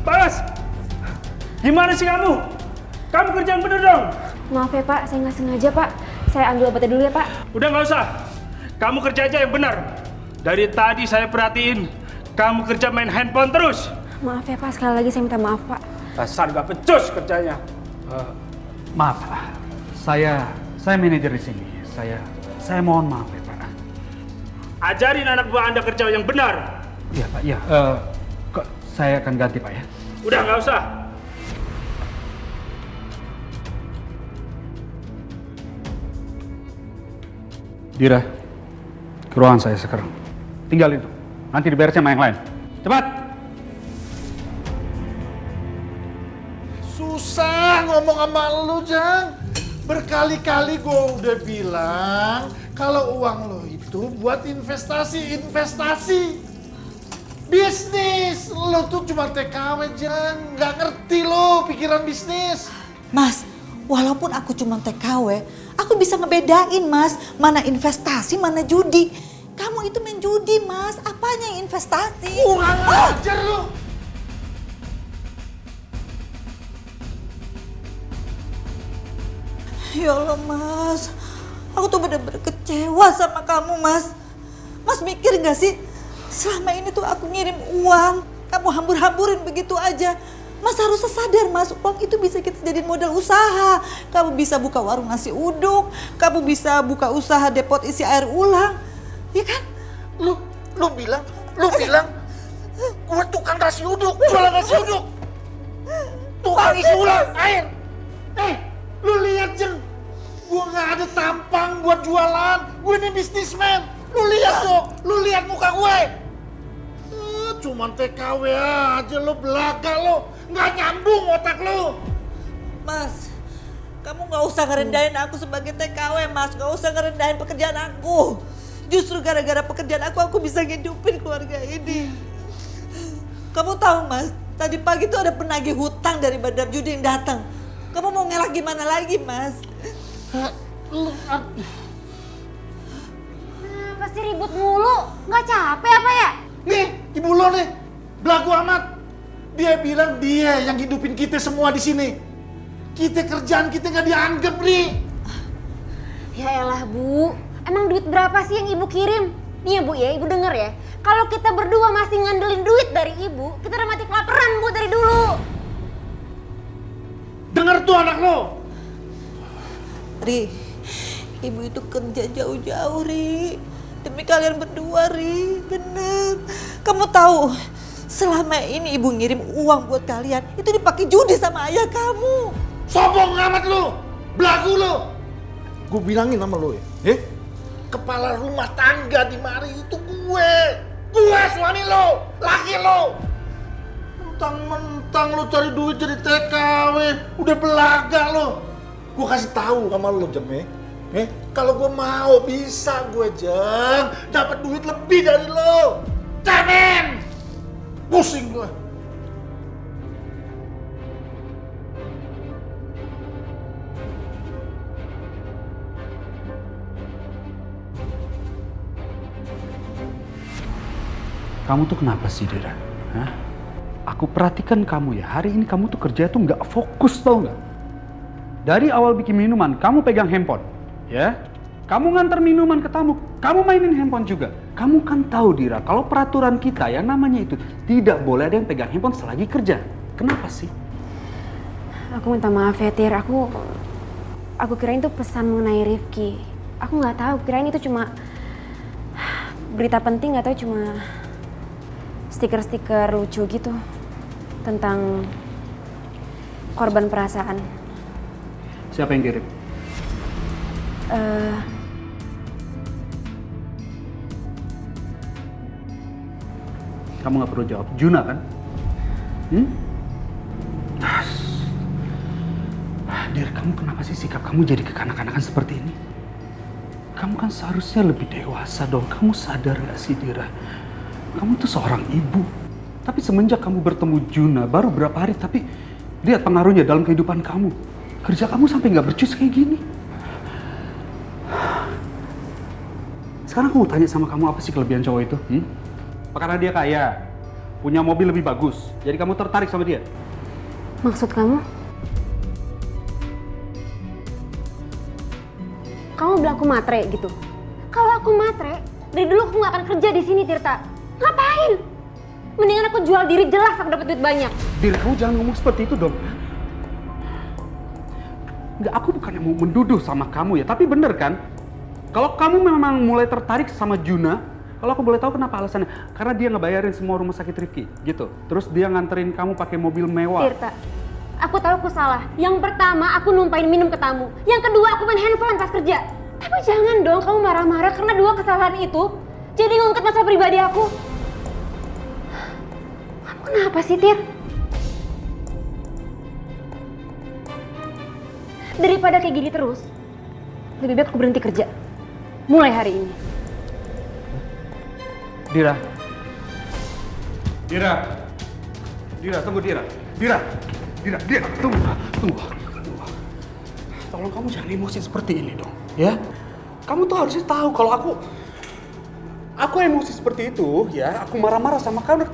Bagas! Gimana sih kamu? Kamu kerja yang bener dong! Maaf ya Pak, saya nggak sengaja Pak. Saya ambil obatnya dulu ya Pak. Udah nggak usah. Kamu kerja aja yang benar. Dari tadi saya perhatiin, kamu kerja main handphone terus. Maaf ya Pak, sekali lagi saya minta maaf Pak. Dasar gak becus kerjanya. Maaf, saya manajer di sini. Saya mohon maaf ya Pak. Ajarin anak buah Anda kerja yang benar. Iya Pak, iya. Saya akan ganti Pak ya. Udah nggak usah. Dira, ke ruangan saya sekarang. Tinggal itu. Nanti diberesin sama yang lain. Cepat! Susah ngomong sama lu, Jang. Berkali-kali gue udah bilang kalau uang lo itu buat investasi. Bisnis. Lo tuh cuma TKW, Jang. Nggak ngerti lo pikiran bisnis. Mas, walaupun aku cuma TKW, aku bisa ngebedain, Mas. Mana investasi, mana judi. Kamu itu main judi, Mas. Apanya yang investasi? Kurang ajar lo. Ya Allah, Mas. Aku tuh bener-bener kecewa sama kamu, Mas. Mas mikir gak sih? Selama ini tuh aku ngirim uang, kamu hambur-hamburin begitu aja. Mas harusnya sadar, Mas, uang itu bisa kita jadiin modal usaha. Kamu bisa buka warung nasi uduk, kamu bisa buka usaha depot isi air ulang. Ya kan? Lu bilang gua tukang nasi uduk, jualan nasi uduk. Tukang isi ulang air. Lu lihat, Jeng. Gua nggak ada tampang buat jualan. Gue ini bisnismen. Lu lihat tuh, lu lihat muka gue. Cuman TKW aja lo, belaga lo. Nggak nyambung otak lo. Mas, kamu nggak usah ngerendahin aku sebagai TKW, Mas. Nggak usah ngerendahin pekerjaan aku. Justru gara-gara pekerjaan aku bisa ngidupin keluarga ini. Kamu tahu, Mas, tadi pagi tuh ada penagih hutang dari bandar judi yang datang. Kamu mau ngelak gimana lagi, Mas? Kenapa sih ribut mulu? Nggak capek apa ya? Nih, ibu lo nih, belagu amat. Dia bilang dia yang hidupin kita semua di sini. Kita kerjaan kita nggak dianggap, nih. Ya elah, Bu. Emang duit berapa sih yang Ibu kirim? Nih ya, Bu ya, Ibu denger ya. Kalau kita berdua masih ngandelin duit dari Ibu, kita udah mati kelaparan, Bu, dari dulu. Dengar tuh anak lo. Ri, ibu itu kerja jauh-jauh, Ri. Demi kalian berdua, Ri. Bener. Kamu tahu, selama ini ibu ngirim uang buat kalian, itu dipakai judi sama ayah kamu. Sombong amat lo. Belagu lo. Gue bilangin sama lo ya. Kepala rumah tangga di mari itu gue. Gue suami lo. Laki lo. Mentang-mentang lo cari duit jadi TKW. Udah belaga lo. Gue kasih tahu sama lo Jem ya. Kalau gue mau bisa gue Jem dapat duit lebih dari lo. Jamin. Pusing gue. Kamu tuh kenapa sih, Dira? Hah? Aku perhatikan kamu ya, hari ini kamu tuh kerja tuh nggak fokus, tau nggak? Dari awal bikin minuman, kamu pegang handphone, ya? Kamu nganter minuman ke tamu, kamu mainin handphone juga. Kamu kan tahu, Dira, kalau peraturan kita yang namanya itu tidak boleh ada yang pegang handphone selagi kerja. Kenapa sih? Aku minta maaf ya, Tir. Aku kirain itu pesan mengenai Rifki. Aku nggak tahu, kirain itu cuma berita penting, nggak tahu cuma stiker-stiker lucu gitu tentang korban perasaan. Siapa yang kirim? Kamu nggak perlu jawab. Juna kan? Dir, kamu kenapa sih sikap kamu jadi kekanak-kanakan seperti ini? Kamu kan seharusnya lebih dewasa dong. Kamu sadar nggak sih, Dira? Kamu tuh seorang ibu. Tapi semenjak kamu bertemu Juna, baru berapa hari, tapi lihat pengaruhnya dalam kehidupan kamu. Kerja kamu sampai nggak becus kayak gini. Sekarang aku mau tanya sama kamu, apa sih kelebihan cowok itu? Karena dia kaya, punya mobil lebih bagus, jadi kamu tertarik sama dia? Maksud kamu? Kamu bilang aku matre gitu? Kalau aku matre, dari dulu aku nggak akan kerja di sini, Tirta. Ngapain? Mendingan aku jual diri, jelas aku dapat duit banyak. Dir, kamu jangan ngomong seperti itu dong. Enggak, aku bukannya mau menduduh sama kamu ya, tapi bener kan? Kalau kamu memang mulai tertarik sama Juna, kalau aku boleh tahu kenapa alasannya? Karena dia ngebayarin semua rumah sakit Rifki, gitu. Terus dia nganterin kamu pakai mobil mewah. Tirta, aku tahu aku salah. Yang pertama, aku numpain minum ke tamu. Yang kedua, aku main handphone pas kerja. Tapi jangan dong kamu marah-marah karena dua kesalahan itu jadi ngungkit masalah pribadi aku. Kamu kenapa sih, Tir? Daripada kayak gini terus, lebih baik aku berhenti kerja. Mulai hari ini. Dira. Dira. Dira, tunggu Dira. Dira. Dira, Dira, tunggu. Tolong kamu jangan emosi seperti ini dong, ya. Kamu tuh harusnya tahu kalau aku emosi seperti itu, ya. Aku marah-marah sama kamu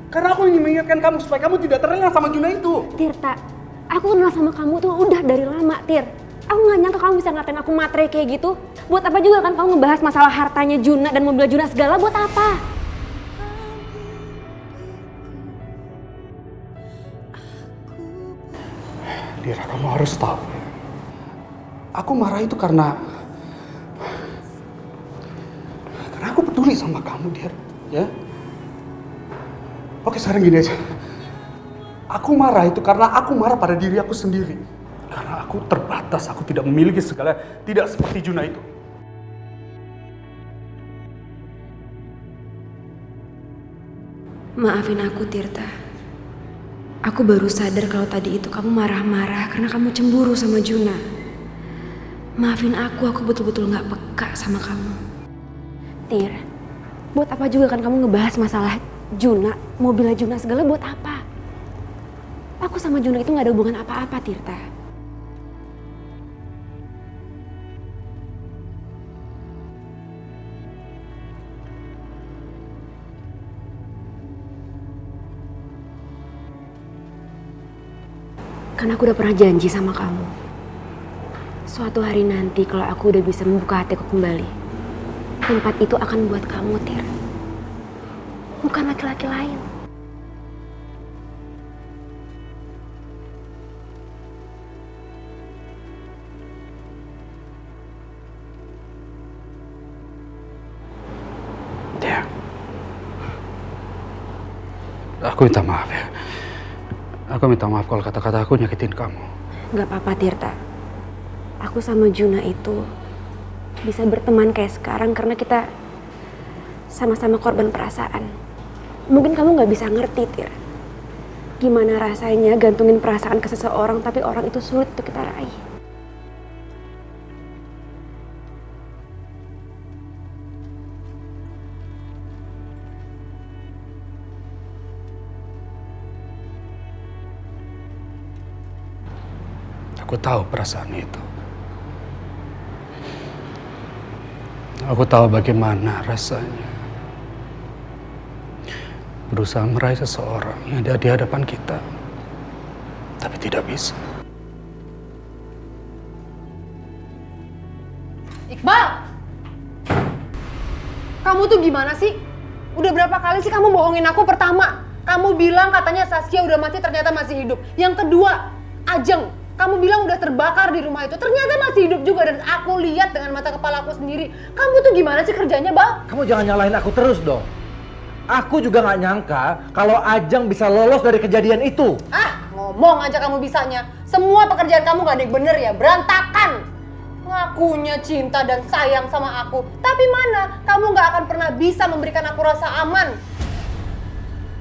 karena aku ingin mengingatkan kamu supaya kamu tidak terlena sama Juna itu. Tirta, aku kenal sama kamu tuh udah dari lama, Tir. Aku nggak nyangka kamu bisa ngatain aku matre kayak gitu. Buat apa juga kan kamu ngebahas masalah hartanya Juna dan mobil Juna segala, buat apa? Dira, kamu harus tahu. Aku marah itu karena aku peduli sama kamu, Dir. Ya? Oke, sekarang gini aja. Aku marah itu karena aku marah pada diri aku sendiri. Karena aku terbatas, aku tidak memiliki segala, tidak seperti Juna itu. Maafin aku, Tirta. Aku baru sadar kalau tadi itu kamu marah-marah karena kamu cemburu sama Juna. Maafin aku betul-betul gak peka sama kamu. Tir, buat apa juga kan kamu ngebahas masalah Juna, mobilnya Juna segala, buat apa? Aku sama Juna itu gak ada hubungan apa-apa, Tirta. Karena aku udah pernah janji sama kamu. Suatu hari nanti kalau aku udah bisa membuka hatiku kembali, tempat itu akan buat kamu, Tir. Bukan laki-laki lain. Ya. Aku minta maaf ya. Aku minta maaf kalau kata-kata aku nyakitin kamu. Gak apa-apa, Tirta. Aku sama Juna itu bisa berteman kayak sekarang karena kita sama-sama korban perasaan. Mungkin kamu gak bisa ngerti, Tir. Gimana rasanya gantungin perasaan ke seseorang tapi orang itu sulit untuk kita raih. Aku tahu perasaan itu. Aku tahu bagaimana rasanya berusaha meraih seseorang yang ada di hadapan kita, tapi tidak bisa. Iqbal! Kamu tuh gimana sih? Udah berapa kali sih kamu bohongin aku? Pertama, kamu bilang katanya Saskia udah mati, ternyata masih hidup. Yang kedua, Ajeng, kamu bilang udah terbakar di rumah itu, ternyata masih hidup juga dan aku lihat dengan mata kepala aku sendiri. Kamu tuh gimana sih kerjanya, Bal? Kamu jangan nyalahin aku terus dong. Aku juga nggak nyangka kalau Ajeng bisa lolos dari kejadian itu. Ah, ngomong aja kamu bisanya. Semua pekerjaan kamu gak ada yang bener ya, berantakan. Ngakunya cinta dan sayang sama aku, tapi mana kamu gak akan pernah bisa memberikan aku rasa aman.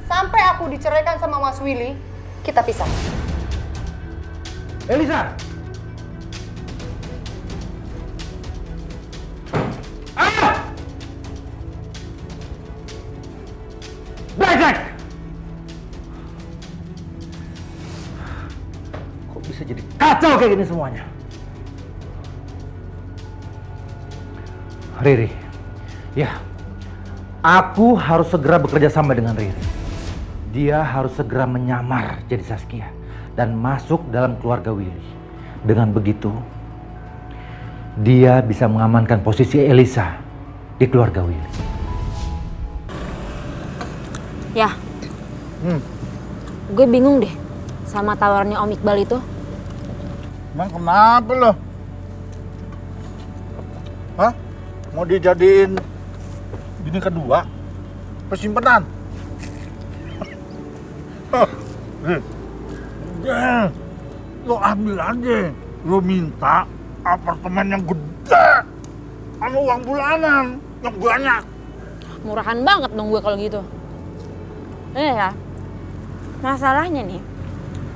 Sampai aku diceraikan sama Mas Willy, kita pisah. Elisa! Brengsek! Kok bisa jadi kacau kayak gini semuanya? Riri, ya, aku harus segera bekerja sama dengan Riri. Dia harus segera menyamar jadi Saskia dan masuk dalam keluarga Willy. Dengan begitu, dia bisa mengamankan posisi Elisa di keluarga Willy. Ya, gue bingung deh sama tawarannya Om Iqbal itu. Emang kenapa lo? Hah? Mau dijadiin bini kedua? Persimpenan? Udah, lo ambil aja. Lo minta apartemen yang gede sama uang bulanan yang banyak. Murahan banget dong gue kalau gitu. Ya, masalahnya nih,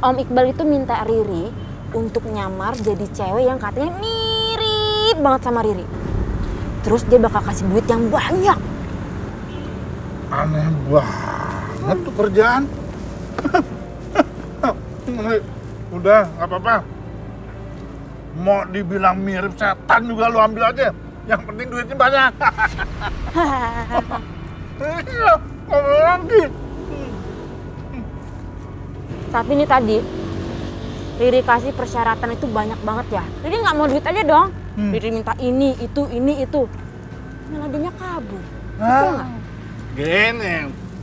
Om Iqbal itu minta Riri untuk nyamar jadi cewek yang katanya mirip banget sama Riri. Terus dia bakal kasih duit yang banyak. Aneh banget tuh kerjaan. Udah, nggak apa-apa. Mau dibilang mirip setan juga lo ambil aja. Yang penting duitnya banyak. Lagi. Tapi nih tadi, Riri kasih persyaratan itu banyak banget ya. Riri nggak mau duit aja dong. Riri minta ini, itu. Malah dia kabur. Betul nggak? Gini,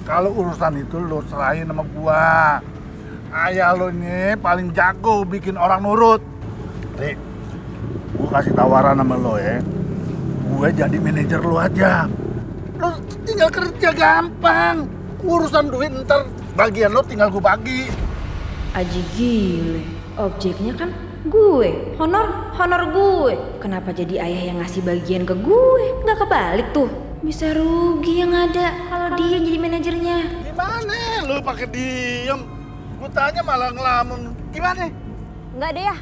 kalau urusan itu lo serahin sama gua. Ayah lo ini paling jago bikin orang nurut. Ri, gua kasih tawaran sama lo ya. Gue jadi manajer lo aja. Lo tinggal kerja gampang. Urusan duit ntar bagian lo tinggal gue bagi. Aji gile, objeknya kan gue, honor gue. Kenapa jadi ayah yang ngasih bagian ke gue? Nggak kebalik tuh. Bisa rugi yang ada kalau dia jadi manajernya. Gimana? Lo pakai diem? Gue tanya malah ngelamun. Gimana? Enggak deh ya.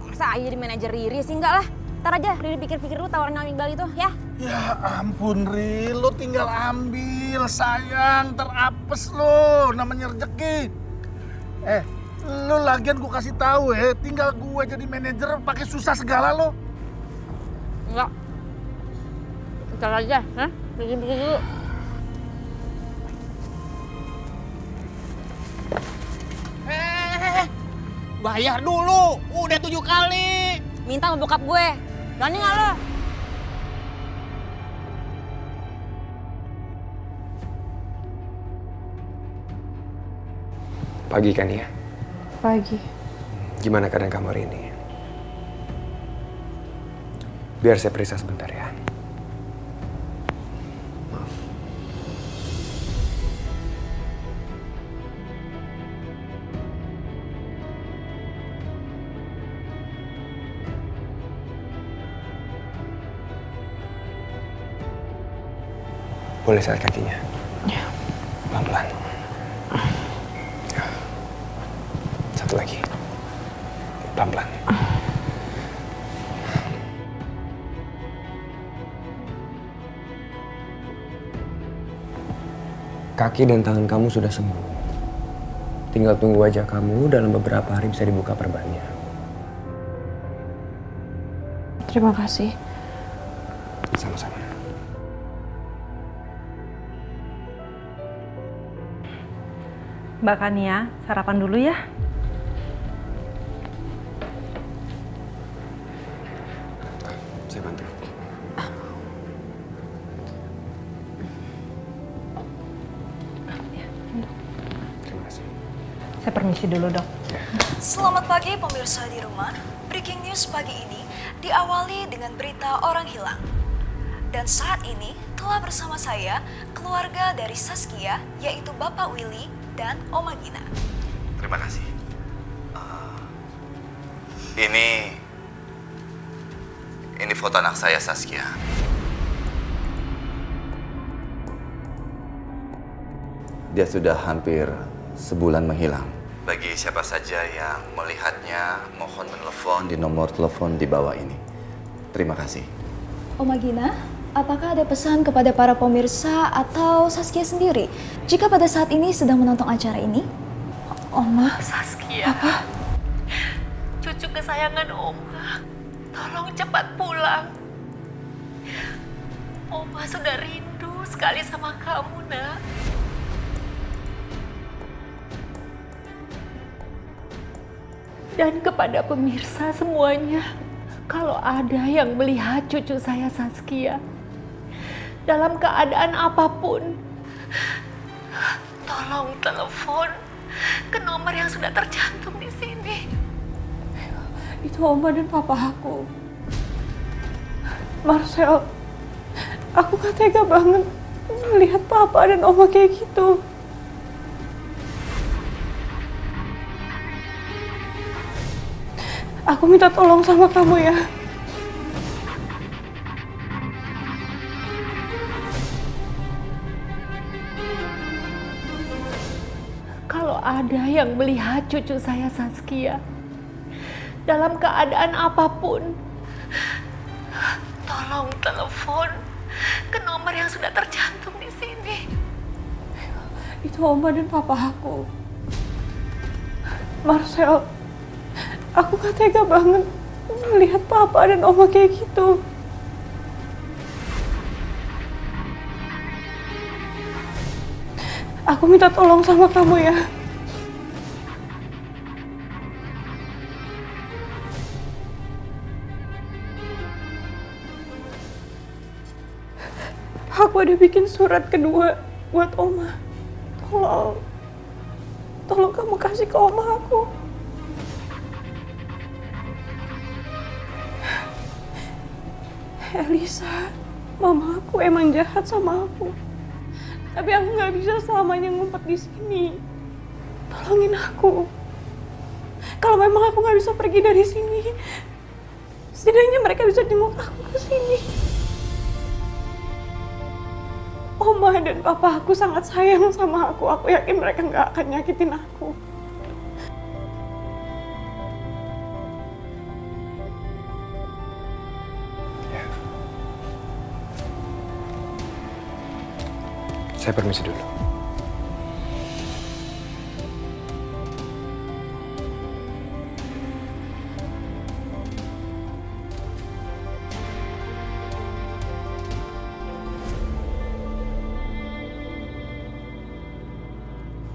Masa ayah jadi manajer Riri sih? Enggak lah. Ntar aja Riri pikir-pikir dulu tawaran Om Iqbal itu ya. Ya ampun Ri, lo tinggal ambil sayang, terapes lo, namanya rezeki. Lo lagian gue kasih tahu ya, tinggal gue jadi manajer pakai susah segala lo. Enggak. Ntar aja, ha? Pikir-pikir dulu. Bayar dulu, udah 7 kali. Minta sama bokap gue. Berani nggak lo? Pagi kan ya? Pagi. Gimana keadaan kamu hari ini? Biar saya periksa sebentar ya. Maaf. Boleh saya kakinya? Ya. Pelan-pelan. Satu lagi. Pelan-pelan. Kaki dan tangan kamu sudah sembuh. Tinggal tunggu wajah kamu dalam beberapa hari bisa dibuka perbannya. Terima kasih. Sama-sama. Mbak Kania, sarapan dulu ya. Saya bantu. Terima kasih. Saya permisi dulu, Dok. Selamat pagi pemirsa di rumah. Breaking news pagi ini diawali dengan berita orang hilang. Dan saat ini telah bersama saya keluarga dari Saskia, yaitu Bapak Willy dan Oma Gina. Terima kasih. Ini foto anak saya, Saskia. Dia sudah hampir sebulan menghilang. Bagi siapa saja yang melihatnya, mohon menelpon di nomor telepon di bawah ini. Terima kasih. Oma Gina, apakah ada pesan kepada para pemirsa atau Saskia sendiri jika pada saat ini sedang menonton acara ini? Oma, Saskia. Papa. Cucu kesayangan Oma. Tolong cepat pulang. Oma sudah rindu sekali sama kamu, Nak. Dan kepada pemirsa semuanya, kalau ada yang melihat cucu saya Saskia dalam keadaan apapun, tolong telepon ke nomor yang sudah tercantum di sini. Itu Oma dan Papa aku. Marcel, aku gak tega banget melihat Papa dan Oma kayak gitu. Aku minta tolong sama kamu ya. Kalau ada yang melihat cucu saya Saskia dalam keadaan apapun, tolong telepon ke nomor yang sudah tercantum di sini. Itu Oma dan Papa aku. Marcel, aku gak tega banget melihat Papa dan Oma kayak gitu. Aku minta tolong sama kamu ya. Aku ada bikin surat kedua buat Oma. Tolong kamu kasih ke Oma aku. Elisa, mama aku emang jahat sama aku. Tapi aku nggak bisa selamanya ngumpet di sini. Tolongin aku. Kalau memang aku nggak bisa pergi dari sini, setidaknya mereka bisa jenguk aku ke sini. Oma dan Papa aku sangat sayang sama aku. Aku yakin mereka nggak akan nyakitin aku. Saya permisi dulu.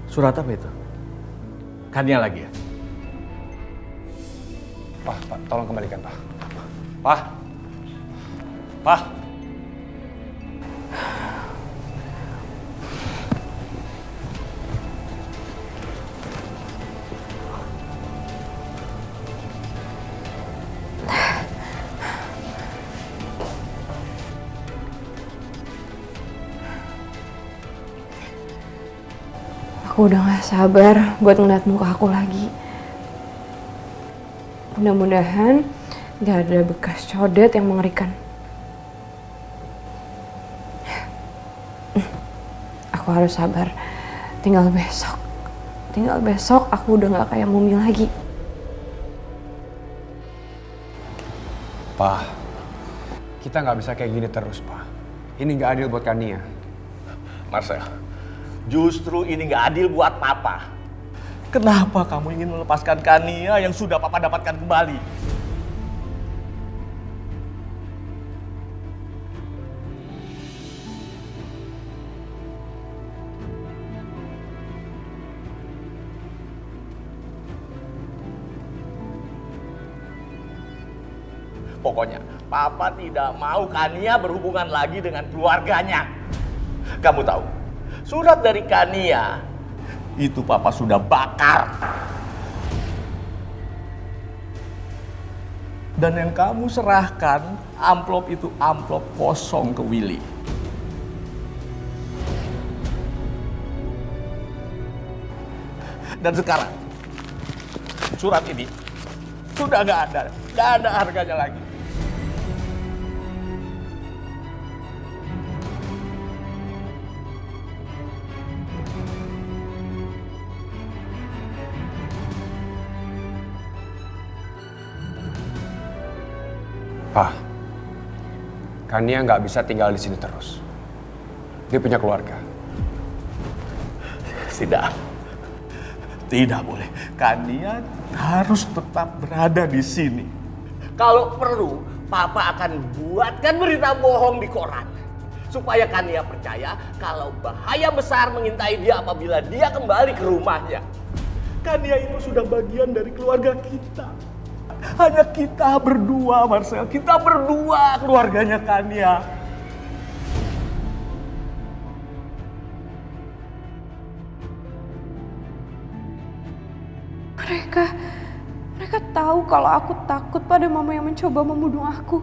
Surat apa itu? Kania lagi ya? Pak, tolong kembalikan, Pak. Pak. Aku udah gak sabar buat ngeliat muka aku lagi. Mudah-mudahan gak ada bekas codet yang mengerikan. Aku harus sabar. Tinggal besok aku udah gak kayak Mumi lagi. Pak, kita nggak bisa kayak gini terus, Pak. Ini nggak adil buat Kania. Marcel, justru ini nggak adil buat Papa. Kenapa kamu ingin melepaskan Kania yang sudah Papa dapatkan kembali? Pokoknya, Papa tidak mau Kania berhubungan lagi dengan keluarganya. Kamu tahu, surat dari Kania itu Papa sudah bakar. Dan yang kamu serahkan, amplop itu amplop kosong ke Willy. Dan sekarang, surat ini sudah nggak ada harganya lagi. Pak, Kania nggak bisa tinggal di sini terus. Dia punya keluarga. Tidak boleh. Kania harus tetap berada di sini. Kalau perlu, Papa akan buatkan berita bohong di koran. Supaya Kania percaya kalau bahaya besar mengintai dia apabila dia kembali ke rumahnya. Kania itu sudah bagian dari keluarga kita. Hanya kita berdua, Marcel. Kita berdua keluarganya Kania. Mereka tahu kalau aku takut pada mama yang mencoba membunuh aku.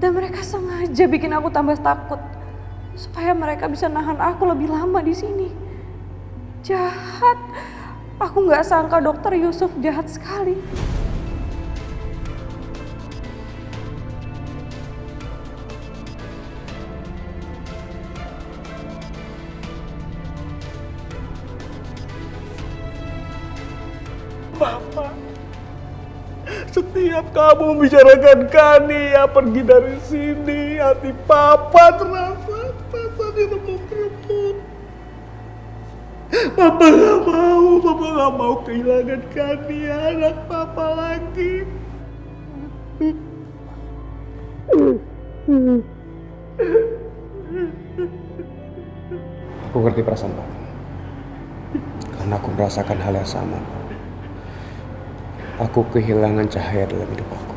Dan mereka sengaja bikin aku tambah takut. Supaya mereka bisa nahan aku lebih lama di sini. Jahat. Aku nggak sangka Dokter Yusuf jahat sekali. Papa, setiap kamu membicarakan Kania pergi dari sini, hati Papa terasa diremuk-remuk. Papa gak mau kehilangan Kania, anak Papa lagi. Aku ngerti perasaan Pak. Karena aku merasakan hal yang sama. Aku kehilangan cahaya dalam hidup aku.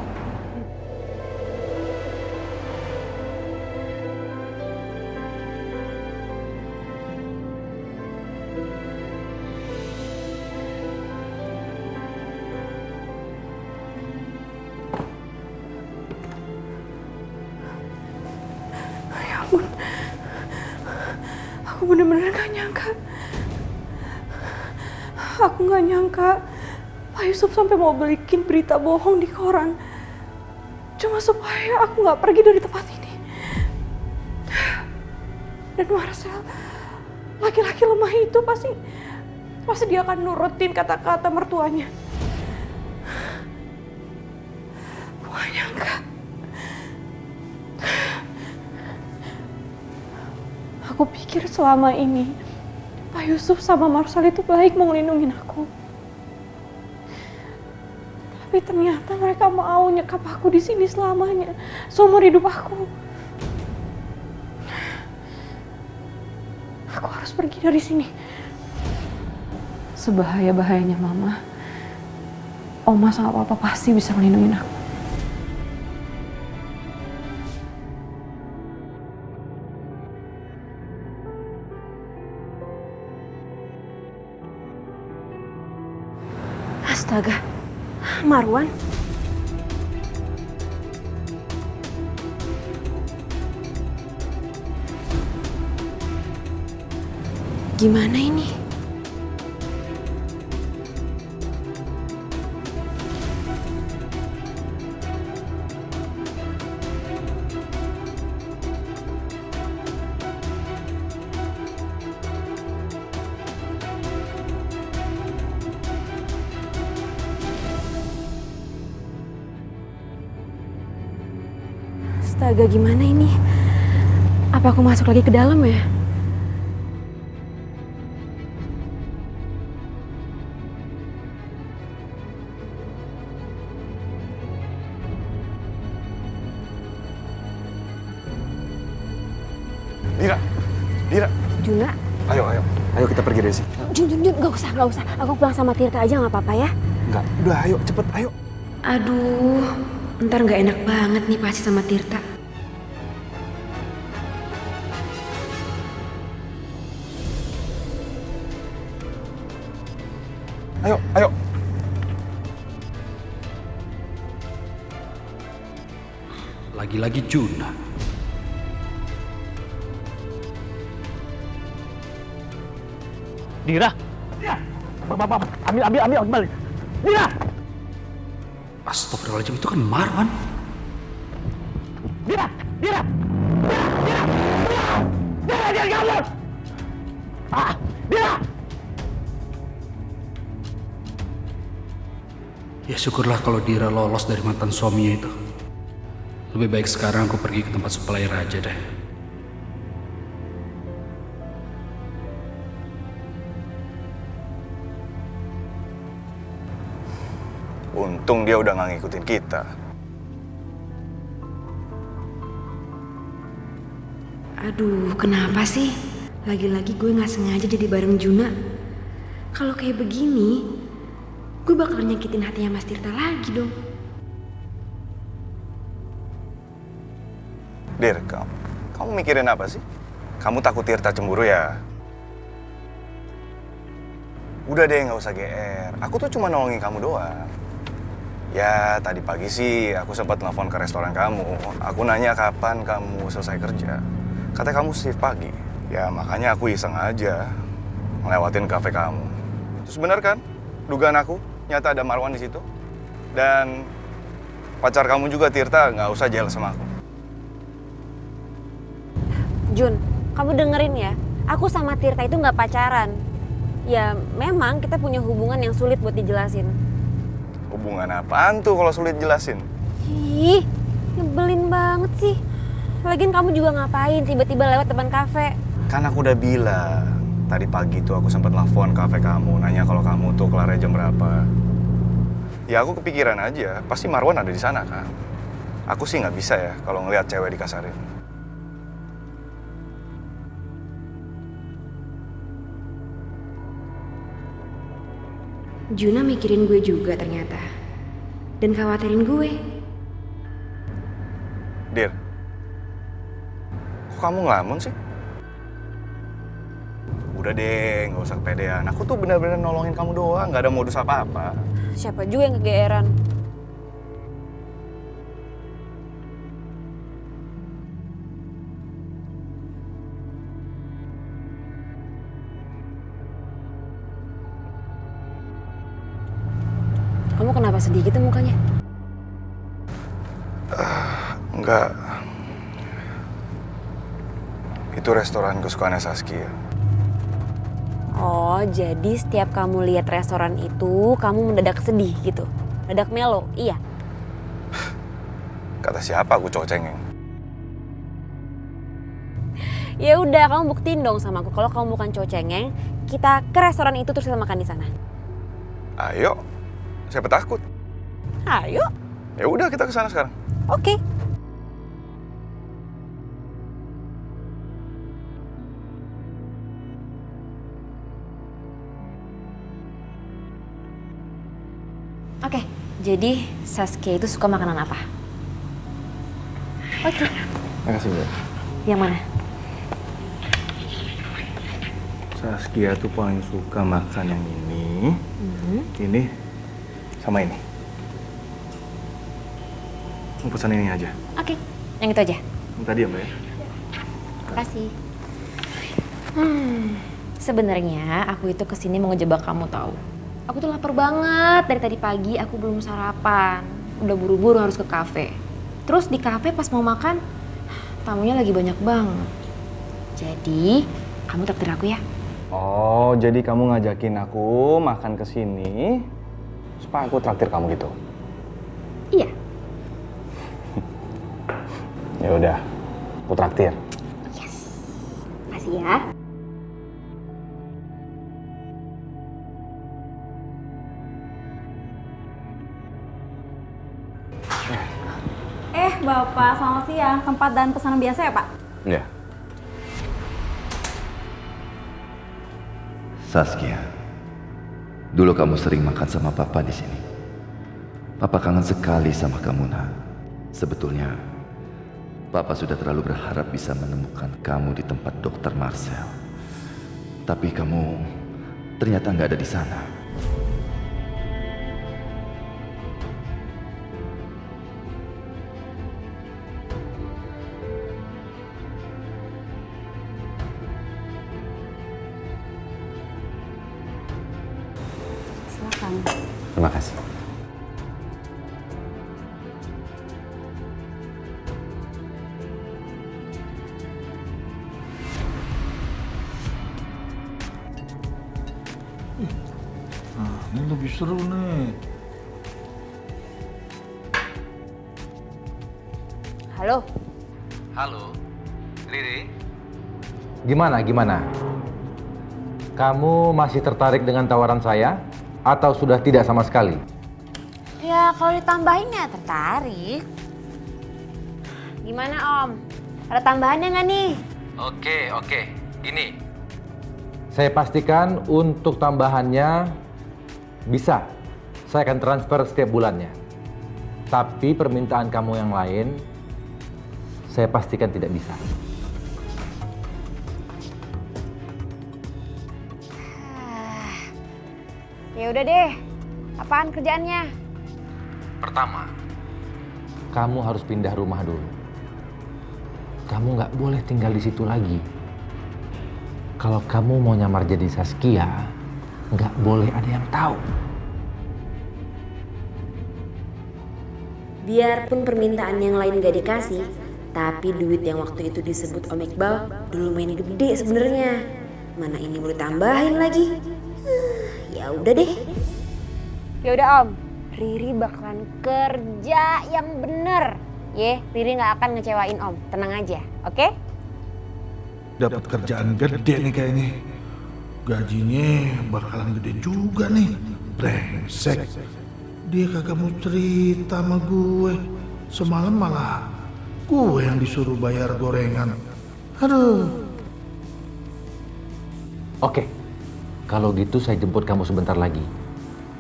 Ya ampun. Aku bener-bener gak nyangka. Aku gak nyangka Pak Yusuf sampai mau bikin berita bohong di koran. Cuma supaya aku gak pergi dari tempat ini. Dan Marcel, laki-laki lemah itu pasti dia akan nurutin kata-kata mertuanya. Aku gak nyangka. Aku pikir selama ini Pak Yusuf sama Marcel itu baik mau ngelindungin aku. Tapi ternyata mereka mau nyekap aku di sini selamanya, seumur hidup aku. Aku harus pergi dari sini. Sebahaya-bahayanya Mama, Oma sama Papa pasti bisa melindungi aku. Astaga, Marwan. Gimana ini? Astaga, gimana ini? Apa aku masuk lagi ke dalam ya? Dira. Juna. Ayo kita pergi dari sini. Jun, gak usah. Aku pulang sama Tirta aja gak apa-apa ya? Enggak, udah ayo cepet, ayo. Aduh, ntar nggak enak banget nih pasti sama Tirta. Ayo, ayo. Lagi-lagi Juna. Dira. Bapak, ambil kembali. Dira. Astagfirullahaladzim, itu kan Marwan. Dira. Dira kabur. Dira. Ya syukurlah kalau Dira lolos dari mantan suaminya itu. Lebih baik sekarang aku pergi ke tempat supplier aja deh. Untung dia udah nggak ngikutin kita. Aduh, kenapa sih? Lagi-lagi gue nggak sengaja jadi bareng Juna. Kalau kayak begini, gue bakal nyakitin hatinya Mas Tirta lagi dong. Dir, kamu mikirin apa sih? Kamu takut Tirta cemburu ya? Udah deh, nggak usah GR. Aku tuh cuma nolongin kamu doang. Ya, tadi pagi sih aku sempat telepon ke restoran kamu. Aku nanya kapan kamu selesai kerja. Katanya kamu shift pagi. Ya, makanya aku iseng aja ngelewatin kafe kamu. Terus bener kan? Dugaan aku, nyata ada Marwan di situ. Dan pacar kamu juga, Tirta, nggak usah jealous sama aku. Jun, kamu dengerin ya. Aku sama Tirta itu nggak pacaran. Ya, memang kita punya hubungan yang sulit buat dijelasin. Hubungan apaan tuh kalau sulit jelasin? Ih, nyebelin banget sih. Lagian kamu juga ngapain tiba-tiba lewat depan kafe? Kan aku udah bilang, tadi pagi tuh aku sempat telepon kafe kamu, nanya kalau kamu tuh kelar jam berapa. Ya aku kepikiran aja, pasti Marwan ada di sana kan. Aku sih nggak bisa ya kalau ngelihat cewek dikasarin. Juna mikirin gue juga ternyata. Dan khawatirin gue. Dir, kok kamu ngelamun sih? Udah deh, nggak usah kepedean. Aku tuh bener-bener nolongin kamu doang, nggak ada modus apa-apa. Siapa juga yang kegeeran? Kamu kenapa sedih gitu mukanya? Enggak. Itu restoran kesukaannya Saskia. Oh, jadi setiap kamu lihat restoran itu, kamu mendadak sedih gitu? Mendadak melo, iya? Kata siapa aku cowok cengeng? Ya udah, kamu buktiin dong sama aku kalau kamu bukan cowok cengeng, kita ke restoran itu terus kita makan di sana. Ayo, siapa takut? Ayo. Ya udah, kita ke sana sekarang. Oke. Oke, jadi Saskia itu suka makanan apa? Oke. Makasih, Mbak. Yang mana? Saskia tuh paling suka makan yang ini, ini, sama ini. Mau pesan ini aja. Oke, yang itu aja. Yang tadi ya, Mbak ya? Makasih. Sebenarnya aku itu kesini mau ngejebak kamu tahu. Aku tuh lapar banget dari tadi pagi, aku belum sarapan. Udah buru-buru harus ke kafe. Terus di kafe pas mau makan, tamunya lagi banyak banget. Jadi, kamu traktir aku ya? Oh, jadi kamu ngajakin aku makan ke sini supaya aku traktir kamu gitu? Iya. Ya udah, aku traktir. Yes. Makasih ya. Bapak, selamat siang. Tempat dan pesanan biasa ya, Pak? Ya. Saskia, dulu kamu sering makan sama Papa di sini. Papa kangen sekali sama kamu, Nak. Sebetulnya, Papa sudah terlalu berharap bisa menemukan kamu di tempat Dr. Marcel. Tapi kamu ternyata nggak ada di sana. Silakan. Terima kasih. Nah, ini lebih seru nih. Halo. Halo, Riri. Gimana? Kamu masih tertarik dengan tawaran saya atau sudah tidak sama sekali? Ya kalau ditambahin ya tertarik. Gimana Om? Ada tambahannya nggak nih? Oke. Gini. Saya pastikan untuk tambahannya bisa. Saya akan transfer setiap bulannya. Tapi permintaan kamu yang lain, saya pastikan tidak bisa. Ya udah deh. Apaan kerjaannya? Pertama, kamu harus pindah rumah dulu. Kamu nggak boleh tinggal di situ lagi. Kalau kamu mau nyamar jadi Saskia, nggak boleh ada yang tahu. Biarpun permintaan yang lain gak dikasih, tapi duit yang waktu itu disebut Om Iqbal dulu main gede sebenarnya. Mana ini mau ditambahin lagi? Ya udah deh. Ya udah Om, Riri bakalan kerja yang bener. Riri nggak akan ngecewain Om. Tenang aja, oke? Dapat kerjaan gede nih kayaknya. Gajinya bakalan gede juga nih. Brengsek. Dia kagak mau cerita sama gue. Semalam malah gue yang disuruh bayar gorengan. Aduh. Oke, kalau gitu saya jemput kamu sebentar lagi.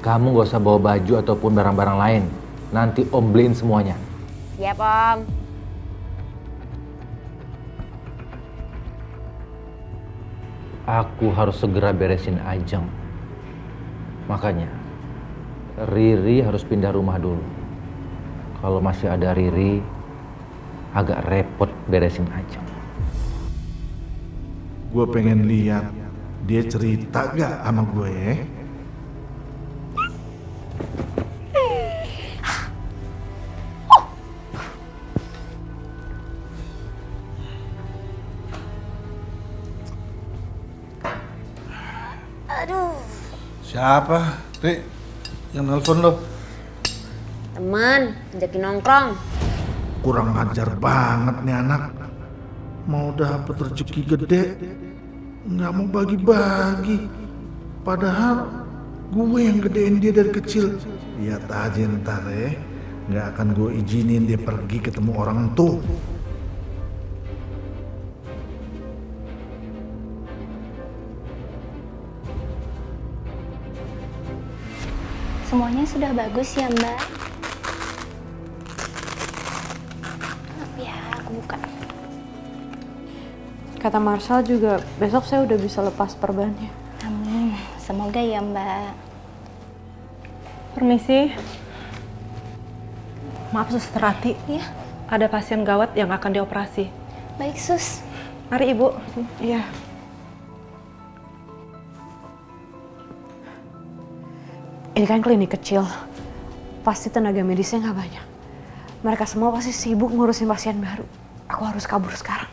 Kamu gak usah bawa baju ataupun barang-barang lain. Nanti Om beliin semuanya. Siap Om. Aku harus segera beresin Ajeng. Makanya, Riri harus pindah rumah dulu. Kalau masih ada Riri, agak repot beresin Ajeng. Gue pengen lihat dia cerita gak sama gue ya. Aduh. Siapa, Ri? Yang nelpon lo? Teman, ajakin nongkrong. Kurang ajar banget nih anak. Mau dapet rezeki gede, nggak mau bagi-bagi. Padahal gue yang gedein dia dari kecil. Lihat aja ntar ya, nggak akan gue izinin dia pergi ketemu orang tuh. Semuanya sudah bagus ya Mbak? Ya, aku buka. Kata Marcel juga besok saya udah bisa lepas perbannya. Amin, semoga ya Mbak. Permisi. Maaf Suster Rati. Iya. Ada pasien gawat yang akan dioperasi. Baik Sus. Mari Ibu. Iya. Ini kan klinik kecil, pasti tenaga medisnya nggak banyak. Mereka semua pasti sibuk ngurusin pasien baru. Aku harus kabur sekarang.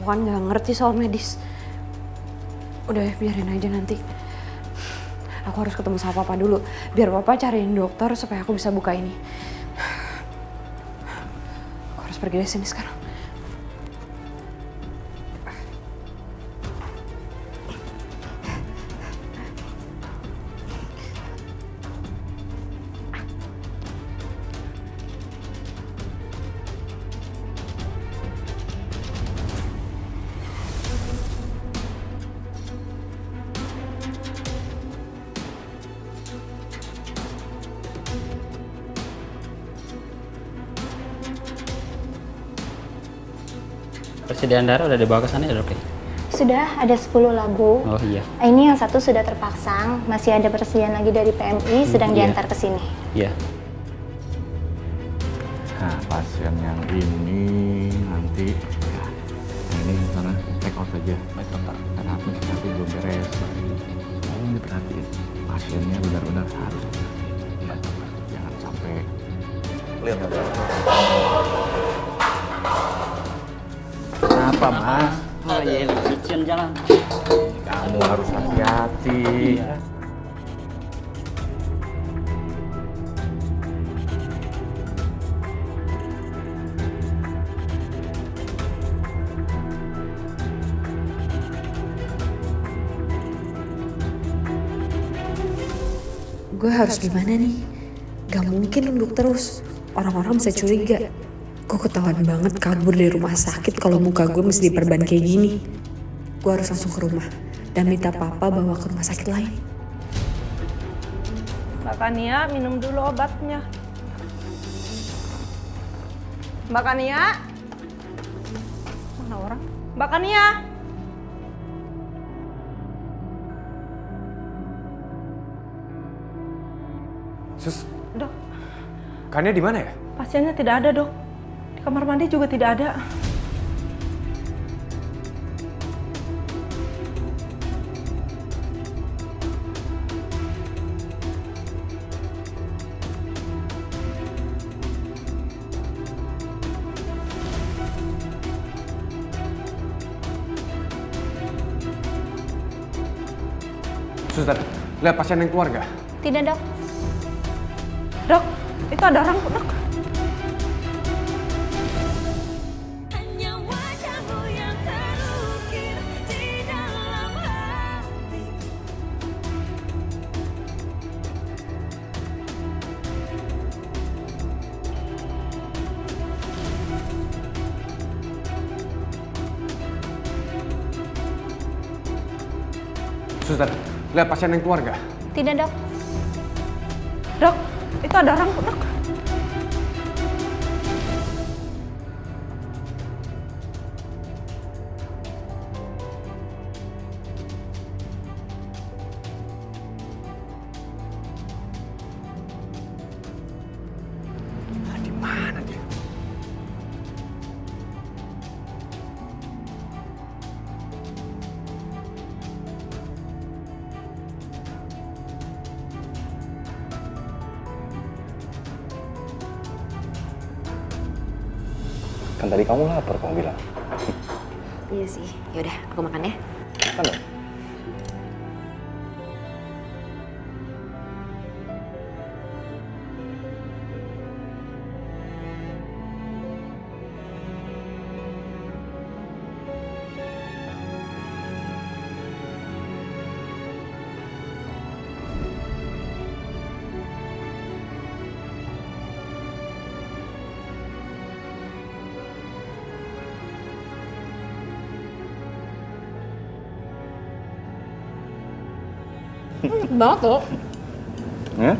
Aku kan nggak ngerti soal medis. Udah biarin aja nanti. Aku harus ketemu sama Papa dulu. Biar Papa cariin dokter supaya aku bisa buka ini. pergi dari sini sekarang. Persediaan darah udah dibawa ke sana ya, Dok? Sudah ada 10 labu. Oh iya. Ini yang satu sudah terpasang, masih ada persediaan lagi dari PMI sedang Iya. diantar ke sini. Iya. Nah, pasien yang ini nanti ya, ini sana take out saja. Baik dokter. Karena administrasi belum beres. Tolong diperhatiin. Pasiennya benar-benar harus diperhatiin. Baik dokter. Jangan sampai Lihat. Kenapa, Mas? Oh iya, licin jalan. Kamu harus hati-hati. Gue harus gimana nih? Gak mungkin nunduk terus. Orang-orang bisa curiga. Gue ketahuan banget kabur dari rumah sakit kalau muka gue mesti diperban kayak gini. Gue harus langsung ke rumah dan minta papa bawa ke rumah sakit lain. Mbak Kania, minum dulu obatnya. Mbak Kania? Mana orang? Mbak Kania? Sus, Dok, Kania di mana ya? pasiennya tidak ada, Dok. Di kamar mandi juga tidak ada. Suster, lihat pasien yang keluar gak? Tidak, Dok. Dok, itu ada orang, Dok. Suster, lihat pasien yang keluar gak? Tidak, Dok. Dok, itu ada orang, Dok. Di mana dia? Kan tadi kamu lapar, kamu bilang. Iya sih. Yaudah, aku makan ya. Makan dong. Banget tuh. Ya?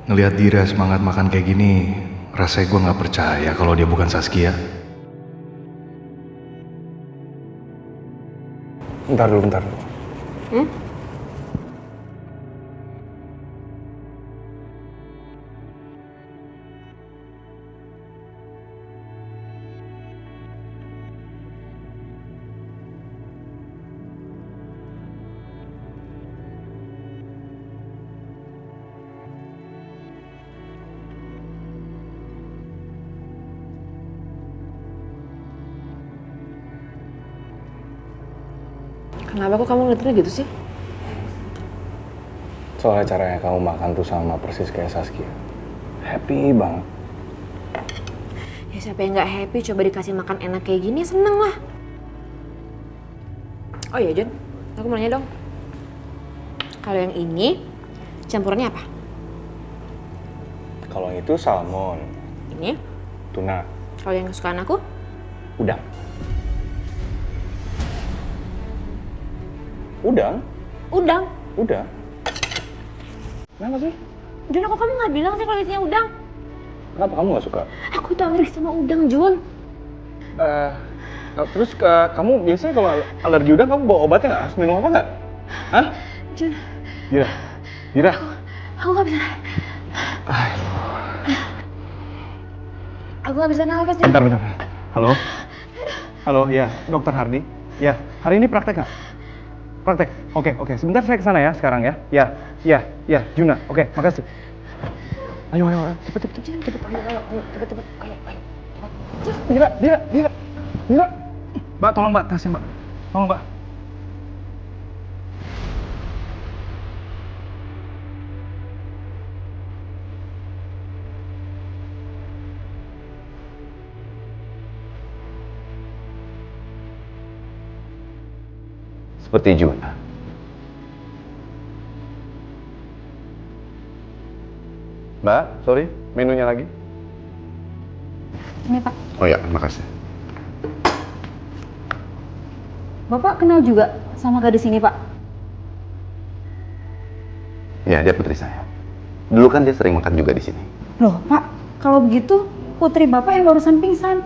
Ngelihat Dira semangat makan kayak gini, rasanya gue nggak percaya kalau dia bukan Saskia. Bentar dulu, bentar dulu. Kenapa kok kamu ngeliatnya gitu sih? Soalnya caranya kamu makan tuh sama persis kayak Saskia. Happy banget. Ya siapa yang nggak happy coba dikasih makan enak kayak gini, seneng lah. Oh iya John, aku mau nanya dong. Kalau yang ini campurannya apa? Kalau yang itu salmon. Ini? Tuna. Kalau yang kesukaan aku? Udang. Udang? Udang. Udang. Kenapa sih? Jun, kok kamu nggak bilang sih kalau isinya udang? Kenapa kamu nggak suka? Aku tuh alergi sama udang, Jun. Terus kamu biasanya kalau alergi udang kamu bawa obatnya nggak? Harus minum apa nggak? Hah? Jun. Dira. Aku nggak bisa. Aku nggak bisa nafas. Bentar. Halo, ya, Dokter Hardi. Ya, hari ini praktek nggak? Praktek. Oke. Sebentar saya kesana ya sekarang ya. Ya, Juna. Oke, makasih. Ayo, cepet. Ayo, cepet. Ayo. Dira. Mbak, tolong Mbak, tasnya Mbak. Tolong Mbak. Seperti Juna. Mbak, sorry, menunya lagi. Ini Pak. Oh ya, makasih. Bapak kenal juga sama gadis ini Pak? Ya, dia putri saya. Dulu kan dia sering makan juga di sini. Loh Pak, kalau begitu putri Bapak yang barusan pingsan.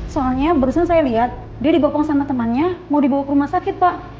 Soalnya barusan saya lihat dia dibopong sama temannya mau dibawa ke rumah sakit Pak.